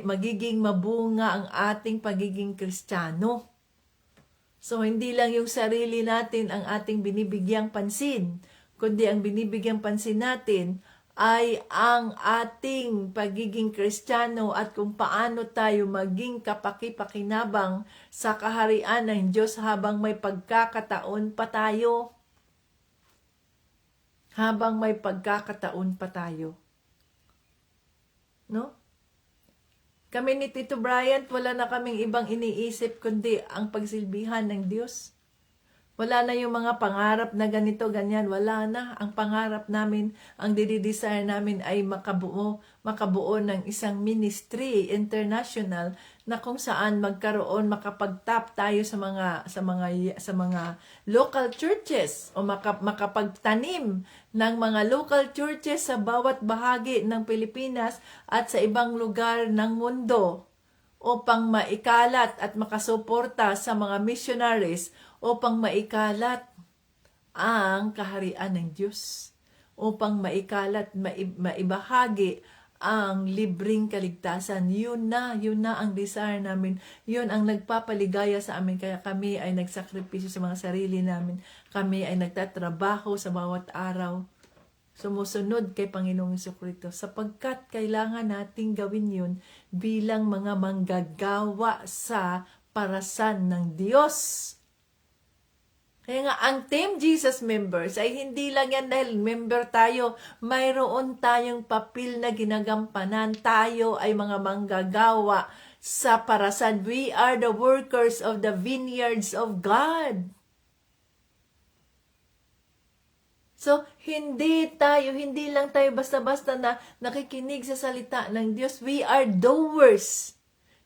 magiging mabunga ang ating pagiging Kristiyano. So, hindi lang yung sarili natin ang ating binibigyang pansin, kundi ang binibigyang pansin natin ay ang ating pagiging Kristiyano at kung paano tayo maging kapaki-pakinabang sa kaharian ng Diyos habang may pagkakataon pa tayo. Habang may pagkakataon pa tayo. No? Kami ni Tito Bryant, wala na kaming ibang iniisip kundi ang pagsilbihan ng Diyos. Wala na yung mga pangarap na ganito, ganyan. Wala na. Ang pangarap namin, ang dinidesire namin ay makabuo ng isang ministry international na kung saan makapagtap tayo sa mga local churches o makapagtanim ng mga local churches sa bawat bahagi ng Pilipinas at sa ibang lugar ng mundo upang maikalat at makasuporta sa mga missionaries upang maikalat ang kaharian ng Diyos, upang maikalat, maibahagi ang libreng kaligtasan. Yun na ang desire namin. Yun ang nagpapaligaya sa amin. Kaya kami ay nagsakripisyo sa mga sarili namin. Kami ay nagtatrabaho sa bawat araw. Sumusunod kay Panginoong Jesucristo. Sapagkat kailangan nating gawin yun bilang mga manggagawa sa parasan ng Diyos. Kaya nga, ang Team Jesus members ay hindi lang yan dahil member tayo. Mayroon tayong papel na ginagampanan. Tayo ay mga manggagawa sa parasan. We are the workers of the vineyards of God. So, hindi lang tayo basta-basta na nakikinig sa salita ng Diyos. We are doers.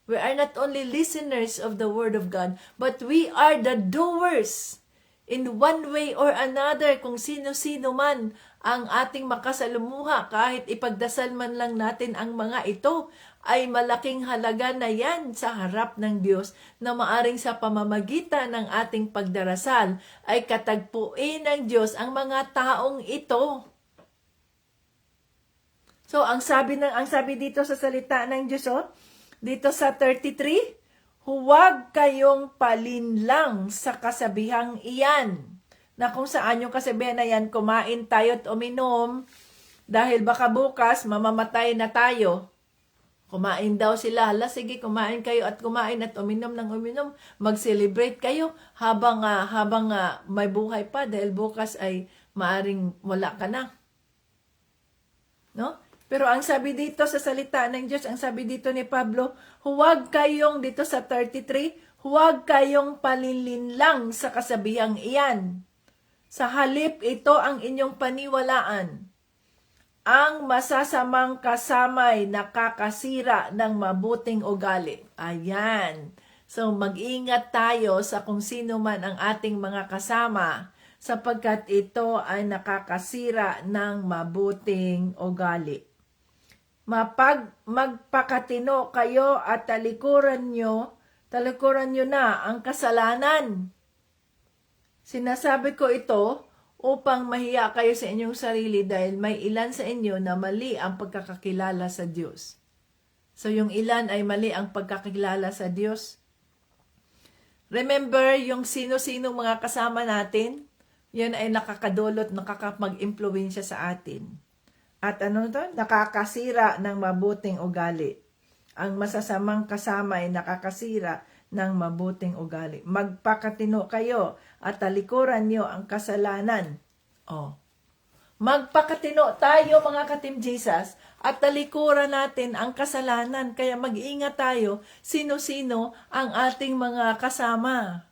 We are not only listeners of the Word of God, but we are the doers. In one way or another, kung sino-sino man ang ating makasalumuha, kahit ipagdasal man lang natin ang mga ito, ay malaking halaga na yan sa harap ng Diyos na maaring sa pamamagitan ng ating pagdarasal ay katagpuin ng Diyos ang mga taong ito. So, ang sabi dito sa salita ng Diyos, dito sa 33, huwag kayong palinlang sa kasabihang iyan. Na kung saan yung kasabihan na yan, kumain tayo at uminom, dahil baka bukas mamamatay na tayo. Kumain daw sila, hala sige kumain kayo at kumain at uminom ng uminom. Mag-celebrate kayo habang may buhay pa dahil bukas ay maaring wala ka na. No? Pero ang sabi dito sa salita ng Diyos, ang sabi dito ni Pablo, huwag kayong, dito sa 33, huwag kayong palinlinlang sa kasabihang iyan. Sa halip, ito ang inyong paniwalaan. Ang masasamang kasamay nakakasira ng mabuting ugali. Ayan. So, mag-ingat tayo sa kung sino man ang ating mga kasama sapagkat ito ay nakakasira ng mabuting ugali. Magpakatino kayo at talikuran nyo na ang kasalanan. Sinasabi ko ito upang mahiya kayo sa inyong sarili dahil may ilan sa inyo na mali ang pagkakakilala sa Diyos. So yung ilan ay mali ang pagkakilala sa Diyos. Remember yung sino-sino mga kasama natin? Yan ay nakakadulot, nakakapag-impluwensya sa atin. At nakakasira ng mabuting ugali. Ang masasamang kasama ay nakakasira ng mabuting ugali. Magpakatino kayo at talikuran nyo ang kasalanan. Magpakatino tayo mga ka-Team Jesus at talikuran natin ang kasalanan. Kaya mag-ingat tayo sino-sino ang ating mga kasama.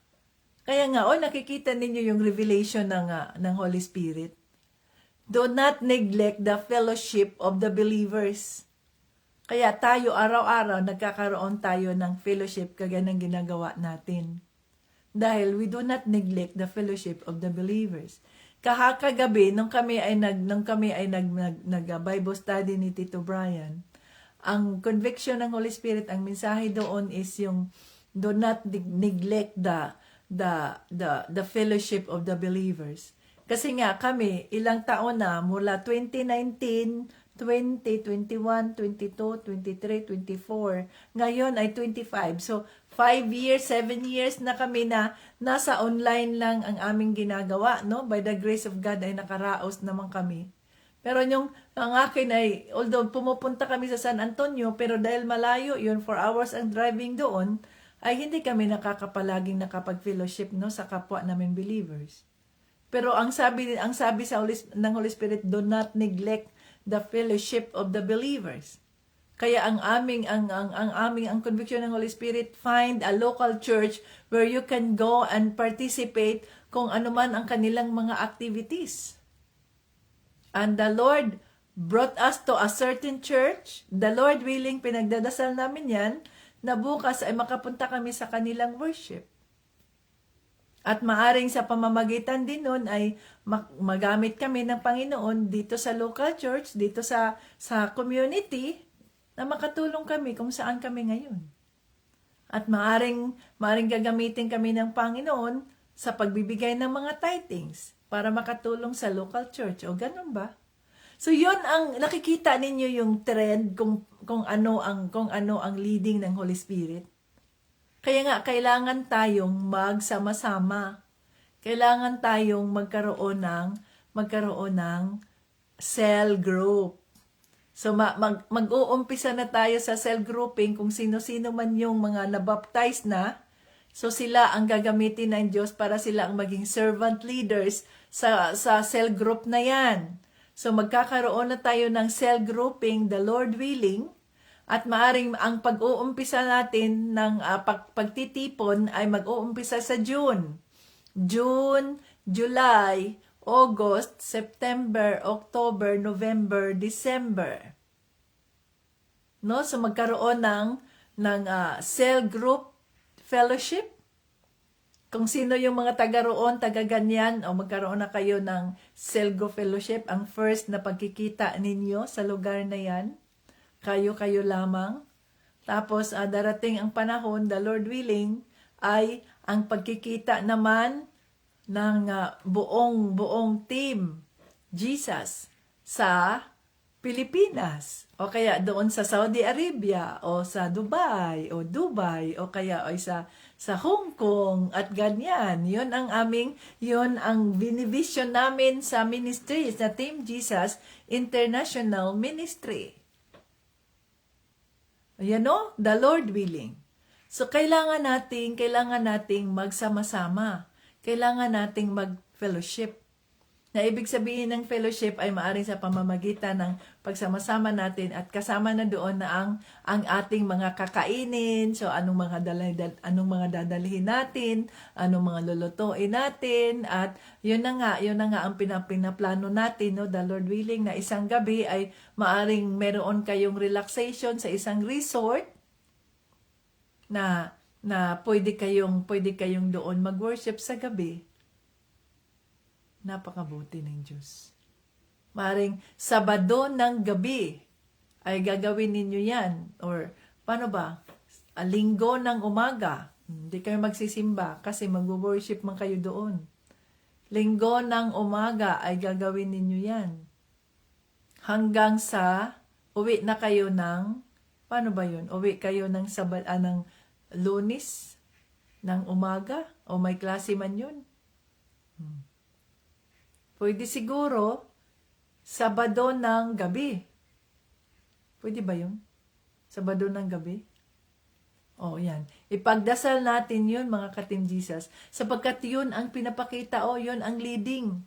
Kaya nga, nakikita ninyo yung revelation ng Holy Spirit. Do not neglect the fellowship of the believers. Kaya tayo araw-araw nagkakaroon tayo ng fellowship kagaya ng ginagawa natin. Dahil we do not neglect the fellowship of the believers. Kagabi nung kami ay nag-Bible study ni Tito Brian, ang conviction ng Holy Spirit, ang mensahe doon is yung do not neglect the fellowship of the believers. Kasi nga kami, ilang taon na, mula 2019, 20, 21, 22, 23, 24, ngayon ay 25. So, 5 years, 7 years na kami na nasa online lang ang aming ginagawa, no? By the grace of God ay nakaraos naman kami. Pero ang akin ay, although pumupunta kami sa San Antonio, pero dahil malayo yun, 4 hours ang driving doon, ay hindi kami nakakapalaging nakapag-fellowship, no, sa kapwa namin believers. Pero ang sabi ng Holy Spirit, do not neglect the fellowship of the believers. Kaya ang conviction ng Holy Spirit, find a local church where you can go and participate kung ano man ang kanilang mga activities. And the Lord brought us to a certain church. The Lord willing, pinagdadasal namin yan, na bukas ay makapunta kami sa kanilang worship. At maaring sa pamamagitan din nun ay magamit kami ng Panginoon dito sa local church, dito sa community, na makatulong kami kung saan kami ngayon. At maaring gagamitin kami ng Panginoon sa pagbibigay ng mga tithings para makatulong sa local church. O ganun ba? So yun ang nakikita ninyo yung trend kung ano ang leading ng Holy Spirit. Kaya nga kailangan tayong magsama-sama. Kailangan tayong magkaroon ng cell group. So mag-uumpisa na tayo sa cell grouping kung sino-sino man yung mga nabaptize na. So sila ang gagamitin ng Diyos para sila ang maging servant leaders sa cell group na yan. So magkakaroon na tayo ng cell grouping, the Lord willing, at maaring ang pag-uumpisa natin ng pagtitipon ay mag-uumpisa sa June. June, July, August, September, October, November, December. No? So magkaroon ng cell group fellowship. Kung sino yung mga taga roon, taga ganyan, o magkaroon na kayo ng cell group fellowship, ang first na pagkikita ninyo sa lugar na yan, kayo lamang. Tapos darating ang panahon, the Lord willing, ay ang pagkikita naman ng buong team Jesus sa Pilipinas o kaya doon sa Saudi Arabia o sa Dubai o kaya sa Hong Kong at ganyan. Yun ang binivision namin sa ministry sa Team Jesus International Ministry. Ayan o, the Lord willing. So kailangan nating magsama-sama. Kailangan nating mag-fellowship. Na ibig sabihin ng fellowship ay maaring sa pamamagitan ng pagsama-sama natin at kasama na doon na ang ating mga kakainin. So anong mga dadalhin natin, anong mga lulutuin natin, at yun na nga ang pinaplano natin, no, the Lord willing, na isang gabi ay maaring meron kayong relaxation sa isang resort na pwede kayong doon mag-worship sa gabi. Napakabuti ng Diyos. Maring Sabado ng gabi ay gagawin ninyo yan. Or paano ba? Linggo ng umaga. Hindi kayo magsisimba kasi mag-worship man kayo doon. Linggo ng umaga ay gagawin ninyo yan. Hanggang sa uwi na kayo ng, paano ba yun? Uwi kayo ng Lunes ng umaga o may klase man yun. Pwede siguro Sabado ng gabi. Pwede ba yun? Sabado ng gabi? O yan. Ipagdasal natin yun mga ka-Team Jesus sapagkat yun ang pinapakita yun ang leading.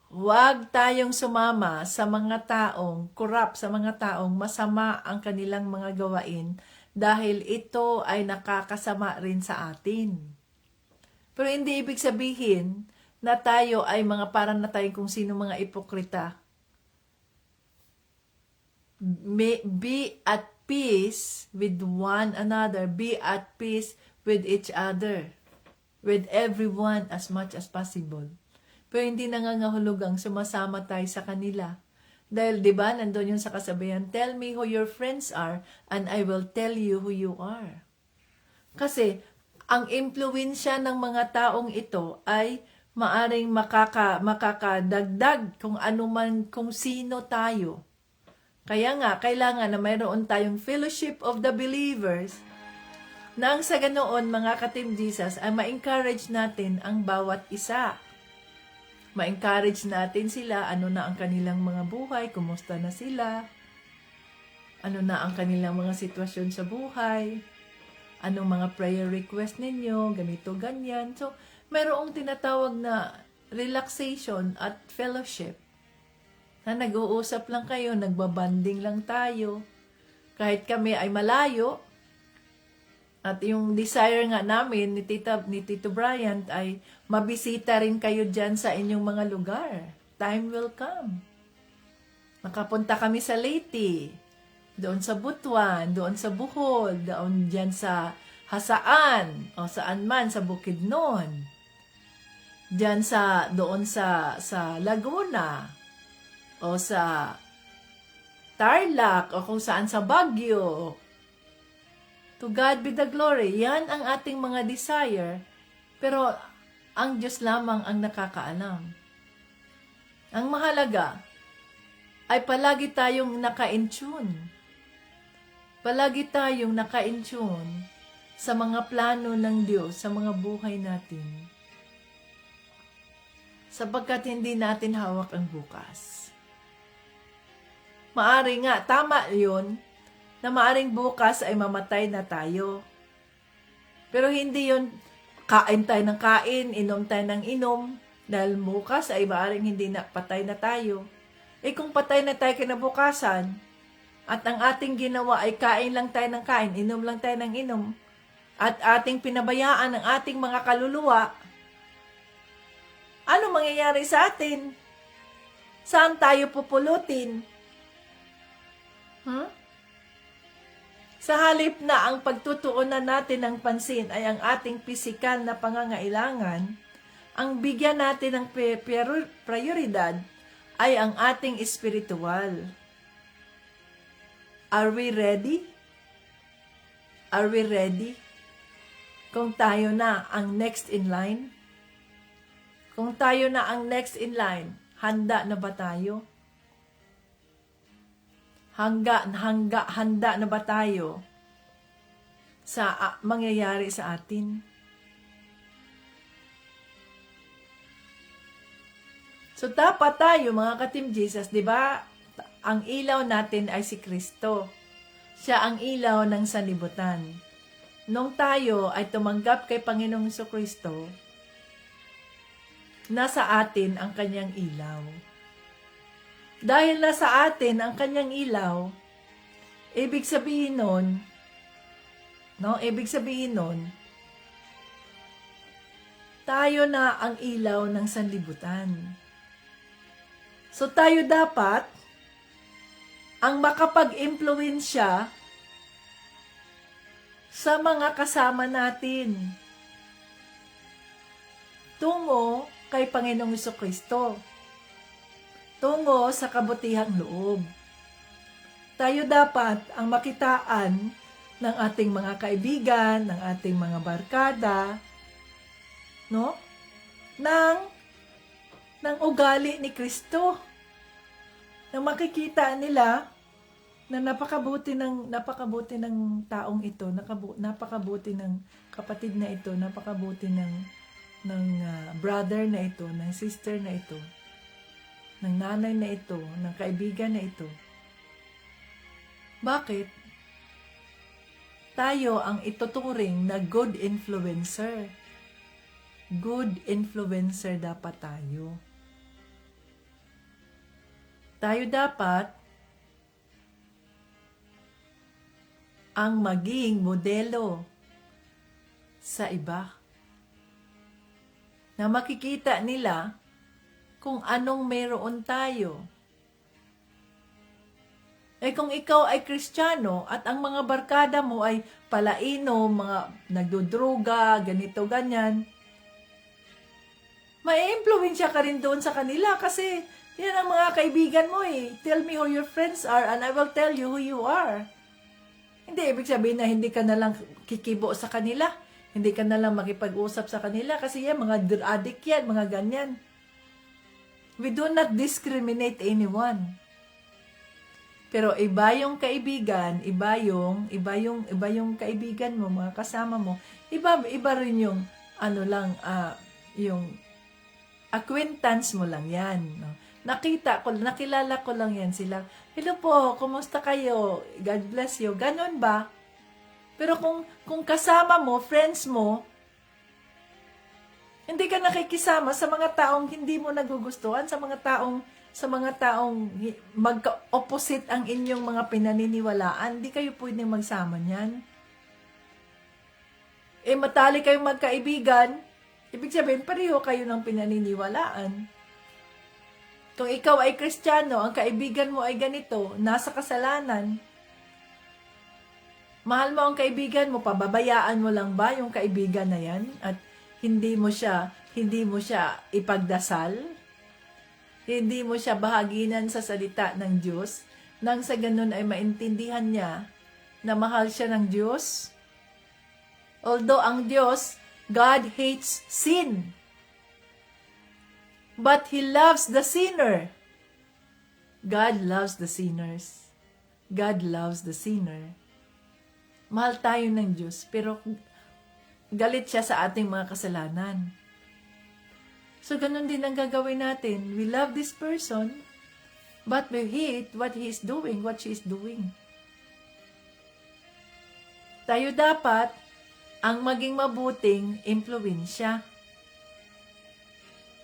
Huwag tayong sumama sa mga taong corrupt, sa mga taong masama ang kanilang mga gawain dahil ito ay nakakasama rin sa atin. Pero hindi ibig sabihin na tayo ay parang na tayo kung sino mga ipokrita. Be at peace with one another. Be at peace with each other. With everyone as much as possible. Pero hindi nangangahulugang sumasama tayo sa kanila. Dahil, di ba, nandun yung sa kasabihan, tell me who your friends are and I will tell you who you are. Kasi, ang impluwensya ng mga taong ito ay maaring makakadagdag kung sino tayo. Kaya nga, kailangan na mayroon tayong fellowship of the believers na ang sa ganoon, mga ka-Team Jesus, ay ma-encourage natin ang bawat isa. Ma-encourage natin sila, ano na ang kanilang mga buhay, kumusta na sila, ano na ang kanilang mga sitwasyon sa buhay, anong mga prayer request ninyo, ganito, ganyan. So, mayroong tinatawag na relaxation at fellowship. Na nag-uusap lang kayo, nagbabanding lang tayo. Kahit kami ay malayo, at yung desire nga namin ni Tito Bryant ay mabisita rin kayo dyan sa inyong mga lugar. Time will come. Makapunta kami sa Leyte, doon sa Butuan, doon sa Bohol, doon dyan sa Hasaan, o saan man, sa Bukidnon. Dyan doon sa Laguna, o sa Tarlac, o kung saan sa Baguio. To God be the glory. Yan ang ating mga desire. Pero ang Diyos lamang ang nakakaalam. Ang mahalaga ay palagi tayong naka-in-tune. Palagi tayong naka-in-tune sa mga plano ng Diyos, sa mga buhay natin. Sapagkat hindi natin hawak ang bukas. Maari nga, tama yun, na maaring bukas ay mamatay na tayo. Pero hindi yun, kain tayo ng kain, inom tayo ng inom, dahil bukas ay maaring hindi na patay na tayo. Kung patay na tayo kinabukasan, at ang ating ginawa ay kain lang tayo ng kain, inom lang tayo ng inom, at ating pinabayaan ang ating mga kaluluwa, ano mangyayari sa atin? Saan tayo pupulutin? Sa halip na ang pagtutuunan natin ng pansin ay ang ating pisikal na pangangailangan, ang bigyan natin ng prioridad ay ang ating espiritual. Are we ready? Are we ready? Kung tayo na ang next in line? Kung tayo na ang next in line, handa na ba tayo? Handa na ba tayo sa mangyayari sa atin? So dapat tayo mga ka-Team Jesus, di ba? Ang ilaw natin ay si Kristo. Siya ang ilaw ng sanlibutan. Nung tayo ay tumanggap kay Panginoong Jesucristo, nasa atin ang kanyang ilaw. Dahil nasa atin ang kanyang ilaw, ibig sabihin nun, tayo na ang ilaw ng sanlibutan. So tayo dapat ang makapag-impluwensya sa mga kasama natin tungo kay Panginoong Jesucristo, tungo sa kabutihang loob. Tayo dapat ang makitaan ng ating mga kaibigan, ng ating mga barkada, ng ugali ni Kristo. Na makikita nila na napakabuti ng taong ito, napakabuti ng kapatid na ito, napakabuti ng brother na ito, ng sister na ito, ng nanay na ito, ng kaibigan na ito. Bakit? Tayo ang ituturing na good influencer. Good influencer dapat tayo. Tayo dapat ang maging modelo sa iba. Na makikita nila kung anong mayroon tayo. Kung ikaw ay Kristiyano at ang mga barkada mo ay palaino, mga nagdudruga, ganito, ganyan, mai-impluwensya ka rin doon sa kanila kasi yan ang mga kaibigan mo eh. Tell me who your friends are and I will tell you who you are. Hindi ibig sabihin na hindi ka na lang kikibo sa kanila. Hindi ka na lang makipag-usap sa kanila kasi yan, mga addict yan, mga ganyan. We do not discriminate anyone. Pero iba yung kaibigan, iba yung kaibigan mo, mga kasama mo. Iba rin yung yung acquaintance mo lang yan. No? Nakilala ko lang yan sila. Hello po, kumusta kayo? God bless you. Ganon ba? Pero kung kasama mo, friends mo, hindi ka nakikisama sa mga taong hindi mo nagugustuhan, sa mga taong magka-opposite ang inyong mga pinaniniwalaan, hindi kayo pwedeng magsama niyan. Matali kayong magkaibigan, ibig sabihin, pareho kayo ng pinaniniwalaan. Kung ikaw ay Kristiyano, ang kaibigan mo ay ganito, nasa kasalanan, mahal mo ang kaibigan mo, pababayaan mo lang ba yung kaibigan na yan? At hindi mo siya ipagdasal? Hindi mo siya bahaginan sa salita ng Diyos? Nang sa ganun ay maintindihan niya na mahal siya ng Diyos? Although ang Diyos, God hates sin. But He loves the sinner. God loves the sinners. God loves the sinner. Mahal tayo ng Diyos, pero galit siya sa ating mga kasalanan. So, ganun din ang gagawin natin. We love this person, but we hate what he is doing, what she is doing. Tayo dapat ang maging mabuting impluwensya.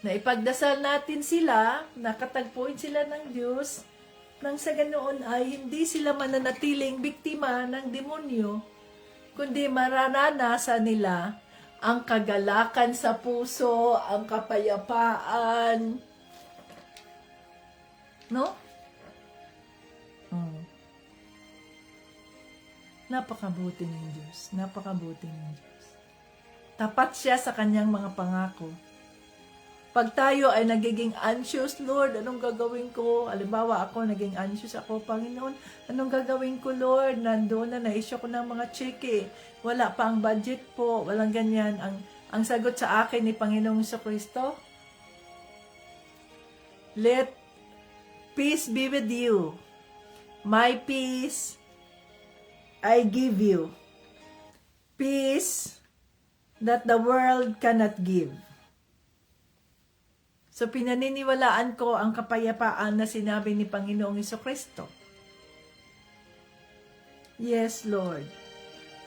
Na ipagdasal natin sila, nakatagpuin sila ng Diyos, nang sa ganoon ay hindi sila mananatiling biktima ng demonyo, kundi mararanasan nila ang kagalakan sa puso, ang kapayapaan. No? Napakabuti ng Diyos. Napakabuti ng Diyos. Tapat siya sa kanyang mga pangako. Pag tayo ay nagiging anxious, Lord, anong gagawin ko? Halimbawa, ako, naging anxious ako, Panginoon, anong gagawin ko, Lord? Nandoon na, na-issue ko ng mga cheque. Wala pa ang budget po, walang ganyan. Ang sagot sa akin ni Panginoong Jesucristo, let peace be with you. My peace I give you. Peace that the world cannot give. So, pinaniniwalaan ko ang kapayapaan na sinabi ni Panginoong Jesucristo. Yes, Lord.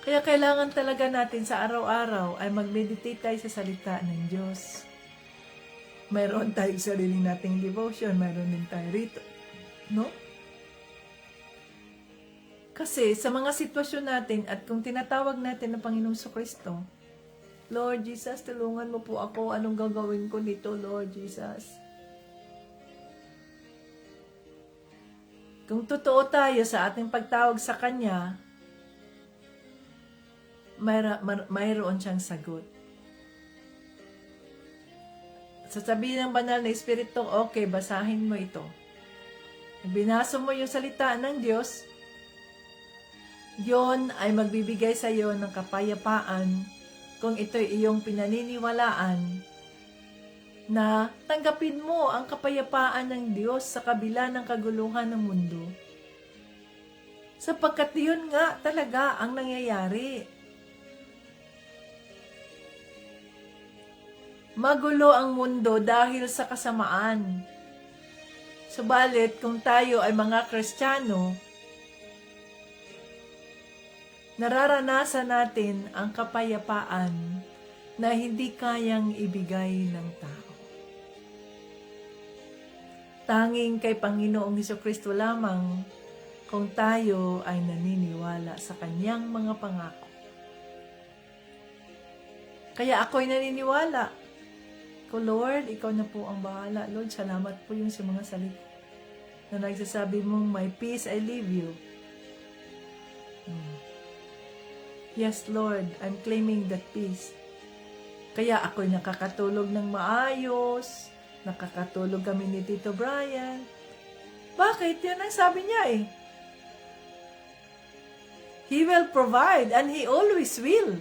Kaya kailangan talaga natin sa araw-araw ay mag-meditate tayo sa salita ng Diyos. Mayroon tayong sarili nating devotion, mayroon din tayo rito. No? Kasi sa mga sitwasyon natin at kung tinatawag natin ng Panginoong Jesucristo, Lord Jesus, tulungan mo po ako. Anong gagawin ko nito, Lord Jesus? Kung totoo tayo sa ating pagtawag sa Kanya, mayroon siyang sagot. Sasabihin ng banal na Espiritu, okay, basahin mo ito. Binasa mo yung salita ng Diyos, yon ay magbibigay sa iyo ng kapayapaan kung ito'y iyong pinaniniwalaan na tanggapin mo ang kapayapaan ng Diyos sa kabila ng kaguluhan ng mundo. Sapagkat yun nga talaga ang nangyayari. Magulo ang mundo dahil sa kasamaan. Subalit, kung tayo ay mga Kristiyano, nararanasan natin ang kapayapaan na hindi kayang ibigay ng tao. Tanging kay Panginoong Jesucristo lamang kung tayo ay naniniwala sa Kanyang mga pangako. Kaya ako'y naniniwala. Lord, Ikaw na po ang bahala. Lord, salamat po yung sa mga salita na nagsasabi mong, my peace I leave you. Yes, Lord, I'm claiming that peace. Kaya ako'y nakakatulog ng maayos, nakakatulog kami ni Tito Brian. Bakit? Yan ang sabi niya eh. He will provide and He always will.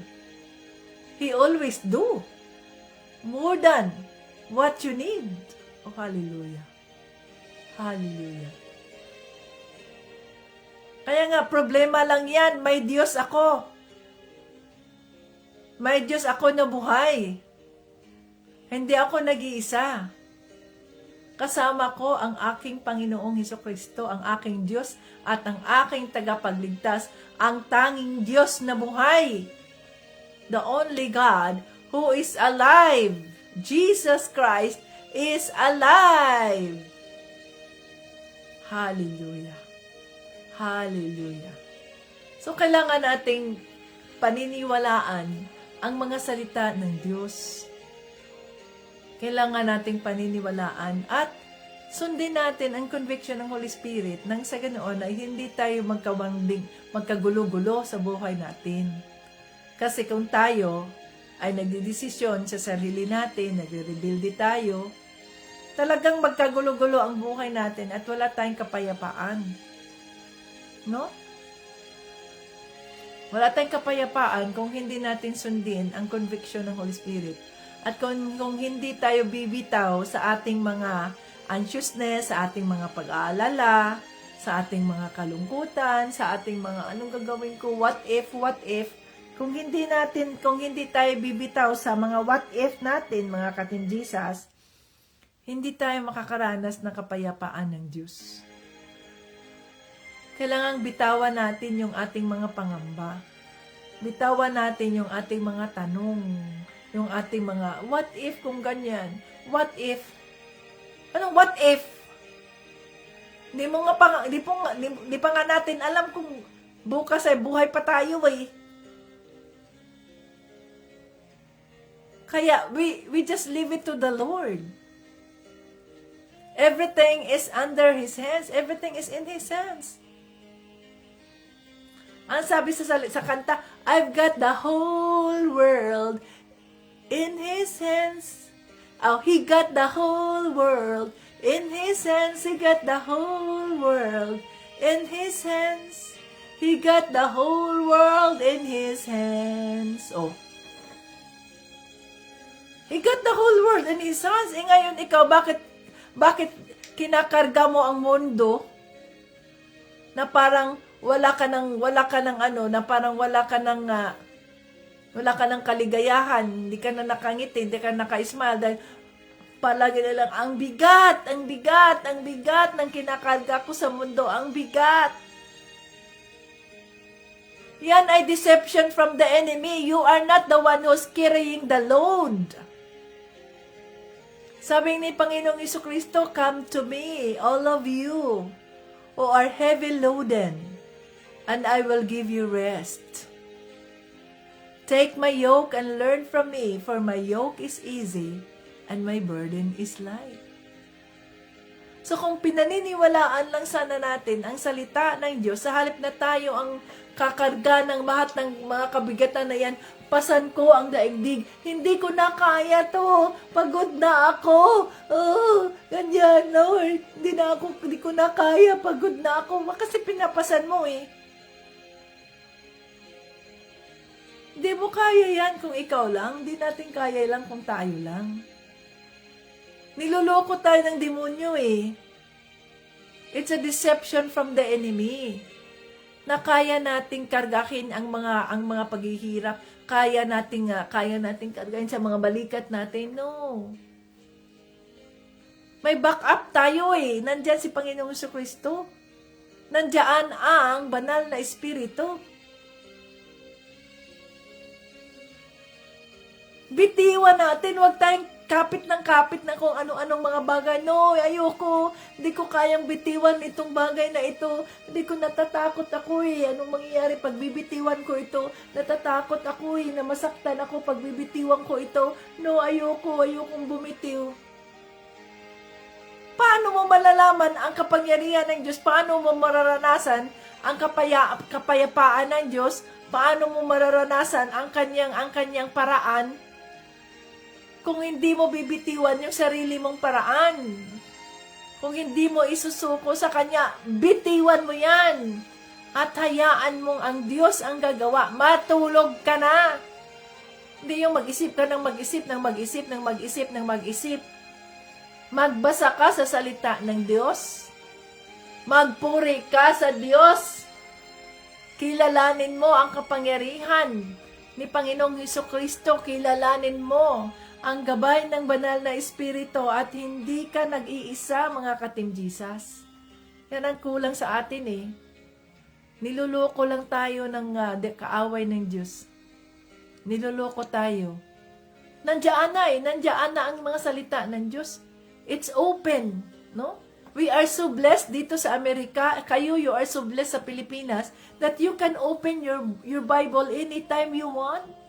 He always do. More than what you need. Oh, hallelujah. Hallelujah. Kaya nga, problema lang yan. May Diyos ako. May Diyos ako na buhay. Hindi ako nag-iisa. Kasama ko ang aking Panginoong Hesukristo, ang aking Diyos at ang aking tagapagligtas, ang tanging Diyos na buhay. The only God who is alive. Jesus Christ is alive. Hallelujah. Hallelujah. So, kailangan nating paniniwalaan ang mga salita ng Diyos. Kailangan nating paniniwalaan at sundin natin ang conviction ng Holy Spirit nang sa ganoon ay hindi tayo magkagulo-gulo sa buhay natin. Kasi kung tayo ay nagdidesisyon sa sarili natin, nagre-rebelde tayo, talagang magkagulo-gulo ang buhay natin at wala tayong kapayapaan. No? Wala tayong kapayapaan kung hindi natin sundin ang conviction ng Holy Spirit. At kung hindi tayo bibitaw sa ating mga anxiousness, sa ating mga pag-aalala, sa ating mga kalungkutan, sa ating mga anong gagawin ko, what if, kung hindi tayo bibitaw sa mga what if natin, mga ka-Team Jesus, hindi tayo makakaranas ng kapayapaan ng Diyos. Kailangang bitawan natin yung ating mga pangamba. Bitawan natin yung ating mga tanong, yung ating mga what if kung ganyan, what if, anong what if? Di pa nga natin alam kung bukas ay buhay pa tayo eh. Kaya we just leave it to the Lord. Everything is under His hands. Everything is in His hands. Ang sabi sa kanta, I've got the whole world in His hands. Oh, He got the whole world in His hands. He got the whole world in His hands. He got the whole world in His hands. Oh. He got the whole world in His hands. Eh ngayon ikaw, bakit kinakarga mo ang mundo na parang wala ka ng kaligayahan, hindi ka na nakangiti, hindi ka naka-smile dahil palagi na lang ang bigat ng kinakarga ko sa mundo, ang bigat. Yan ay deception from the enemy. You are not the one who's carrying the load. Sabi ni Panginoong Jesucristo, come to me, all of you who are heavy loaden, and I will give you rest. Take my yoke and learn from me, for my yoke is easy and my burden is light. So kung pinaniniwalaan lang sana natin ang salita ng Diyos, sa halip na tayo ang kakarga ng lahat ng mga kabigatan na yan, pasan ko ang daigdig, hindi ko na kaya to, pagod na ako, ganyan, Lord, hindi ko na kaya, pagod na ako, kasi pinapasan mo eh. Hindi mo kaya yan kung ikaw lang, hindi natin kaya lang kung tayo lang. Niloloko tayo ng demonyo eh. It's a deception from the enemy. Na kaya nating kargahin ang mga paghihirap, kaya nating kargahin sa mga balikat natin. No. May backup tayo eh. Nandiyan si Panginoong Jesucristo. Nandiyan ang banal na espiritu. Bitiwan natin, huwag tayong kapit na kung ano-anong mga bagay. No, ayoko. Hindi ko kayang bitiwan itong bagay na ito. Hindi ko natatakot ako eh. Anong mangyayari pag bibitiwan ko ito? Natatakot ako eh. Na masaktan ako pag bibitiwan ko ito. No, ayokong bumitiw. Paano mo malalaman ang kapangyarihan ng Diyos? Paano mo mararanasan ang kapayapaan ng Diyos? Paano mo mararanasan ang kanyang paraan? Kung hindi mo bibitiwan yung sarili mong paraan, kung hindi mo isusuko sa Kanya, bitiwan mo yan. At hayaan mong ang Diyos ang gagawa. Matulog ka na. Hindi yung mag-isip ka ng mag-isip. Magbasa ka sa salita ng Diyos. Magpuri ka sa Diyos. Kilalanin mo ang kapangyarihan ni Panginoong Jesucristo. Kilalanin mo ang gabay ng banal na espiritu at hindi ka nag-iisa, mga ka-Team Jesus. Yan ang kulang sa atin eh. Niluloko lang tayo ng kaaway ng Diyos. Niluloko tayo. Nandiyan na ang mga salita ng Diyos. It's open, no? We are so blessed dito sa Amerika. Kayo, you are so blessed sa Pilipinas that you can open your Bible anytime you want.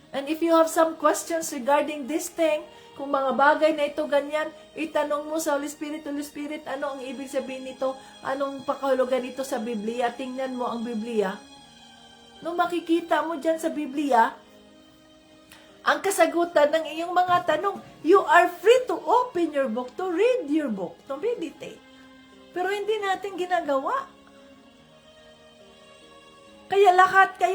And if you have some questions regarding this thing, kung mga bagay na ito ganyan, itanong mo sa Holy Spirit, ano ang ibig sabihin nito? Anong pakahulugan nito sa Biblia? Tingnan mo ang Biblia. Nung makikita mo dyan sa Biblia, ang kasagutan ng iyong mga tanong, you are free to open your book, to read your book, to meditate. Pero hindi natin ginagawa. Kaya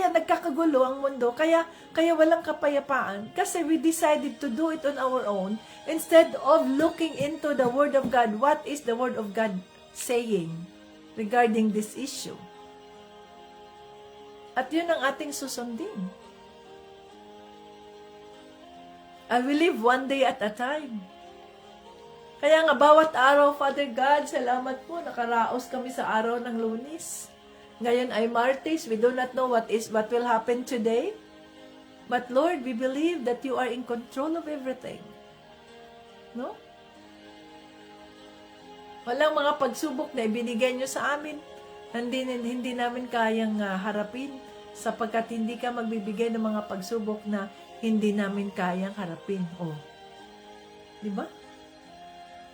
nagkakagulo ang mundo, kaya walang kapayapaan. Kasi we decided to do it on our own instead of looking into the Word of God. What is the Word of God saying regarding this issue? At yun ang ating susundin. I will live one day at a time. Kaya nga bawat araw, Father God, salamat po, nakaraos kami sa araw ng Lunes. Ngayon ay Martes, we do not know what will happen today. But Lord, we believe that you are in control of everything. No? Walang mga pagsubok na ibinigay nyo sa amin. Hindi namin kayang harapin sapagkat hindi ka magbibigay ng mga pagsubok na hindi namin kayang harapin. Oh. Di ba?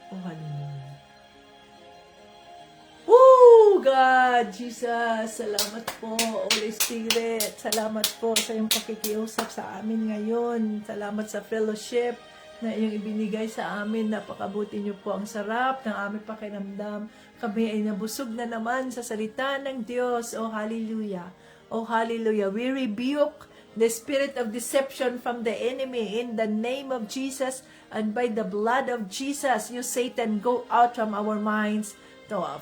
Oh, hallelujah. Oh, God, Jesus, salamat po, Holy Spirit. Salamat po sa iyong pakikiusap sa amin ngayon. Salamat sa fellowship na iyong ibinigay sa amin. Napakabuti niyo po, ang sarap ng aming pakiramdam. Kami ay nabusog na naman sa salita ng Diyos. Oh, hallelujah. Oh, hallelujah. We rebuke the spirit of deception from the enemy in the name of Jesus and by the blood of Jesus. You, Satan, go out from our minds,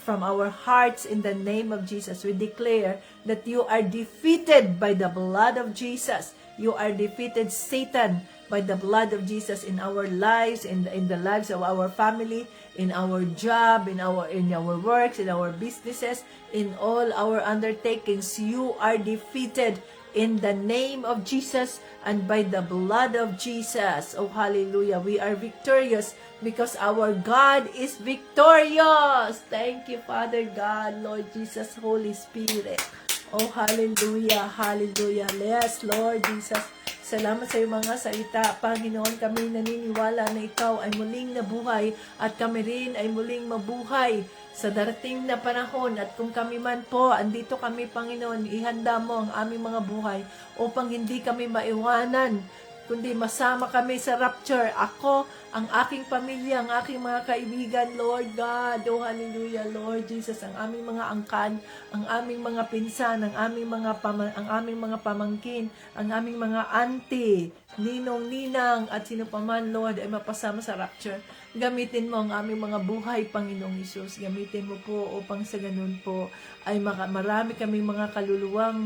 from our hearts in the name of Jesus. We declare that you are defeated by the blood of Jesus. You are defeated, Satan, by the blood of Jesus in our lives, in the lives of our family, in our job, in our works, in our businesses, in all our undertakings. You are defeated in the name of Jesus and by the blood of Jesus. Oh, hallelujah. We are victorious because our God is victorious. Thank you, Father God, Lord Jesus, Holy Spirit. Oh, hallelujah, hallelujah. Yes, Lord Jesus. Salamat sa iyong mga salita. Panginoon, kami naniniwala na ikaw ay muling nabuhay at kami rin ay muling mabuhay sa darating na panahon. At kung kami man po, andito kami, Panginoon, ihanda mo ang aming mga buhay upang hindi kami maiwanan, kundi masama kami sa rapture. Ako, ang aking pamilya, ang aking mga kaibigan, Lord God. Oh, hallelujah, Lord Jesus. Ang aming mga angkan, ang aming mga pinsan, ang aming mga pamangkin, ang aming mga auntie, ninong, ninang, at sino pa man, Lord, ay mapasama sa rapture. Gamitin mo ang aming mga buhay, Panginoong Hesus. Gamitin mo po upang sa ganun po ay marami kaming mga kaluluwang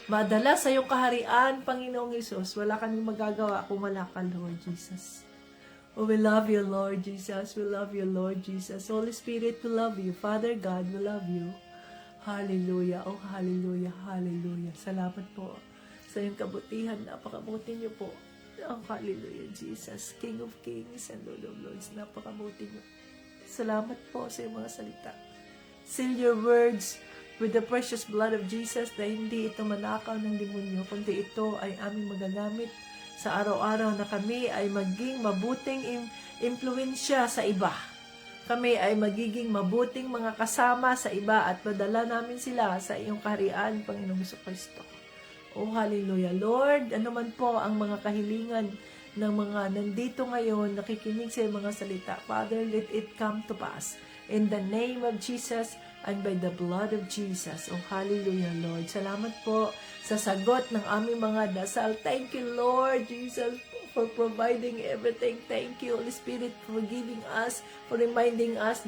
madala sa iyong kaharian, Panginoong Hesus. Wala kaming magagawa kung wala ka, Lord Jesus. Oh, we love you, Lord Jesus. We love you, Lord Jesus. Holy Spirit, we love you. Father God, we love you. Hallelujah. Oh, hallelujah, hallelujah. Salamat po sa iyong kabutihan. Napakabuti niyo po. Oh, hallelujah, Jesus. King of Kings and Lord of Lords. Napakabuti niyo. Salamat po sa iyong mga salita. Seal your words with the precious blood of Jesus na hindi ito manakaw ng demonyo, kundi ito ay aming magagamit sa araw-araw na kami ay maging mabuting impluensya sa iba. Kami ay magiging mabuting mga kasama sa iba at madala namin sila sa iyong kaharian, Panginoong Jesucristo. Oh, hallelujah. Lord, ano man po ang mga kahilingan ng mga nandito ngayon, nakikinig sa mga salita. Father, let it come to pass. In the name of Jesus and by the blood of Jesus. Oh, hallelujah, Lord. Salamat po sa sagot ng aming mga dasal. Thank you, Lord Jesus, for providing everything. Thank you, Holy Spirit, for giving us, for reminding us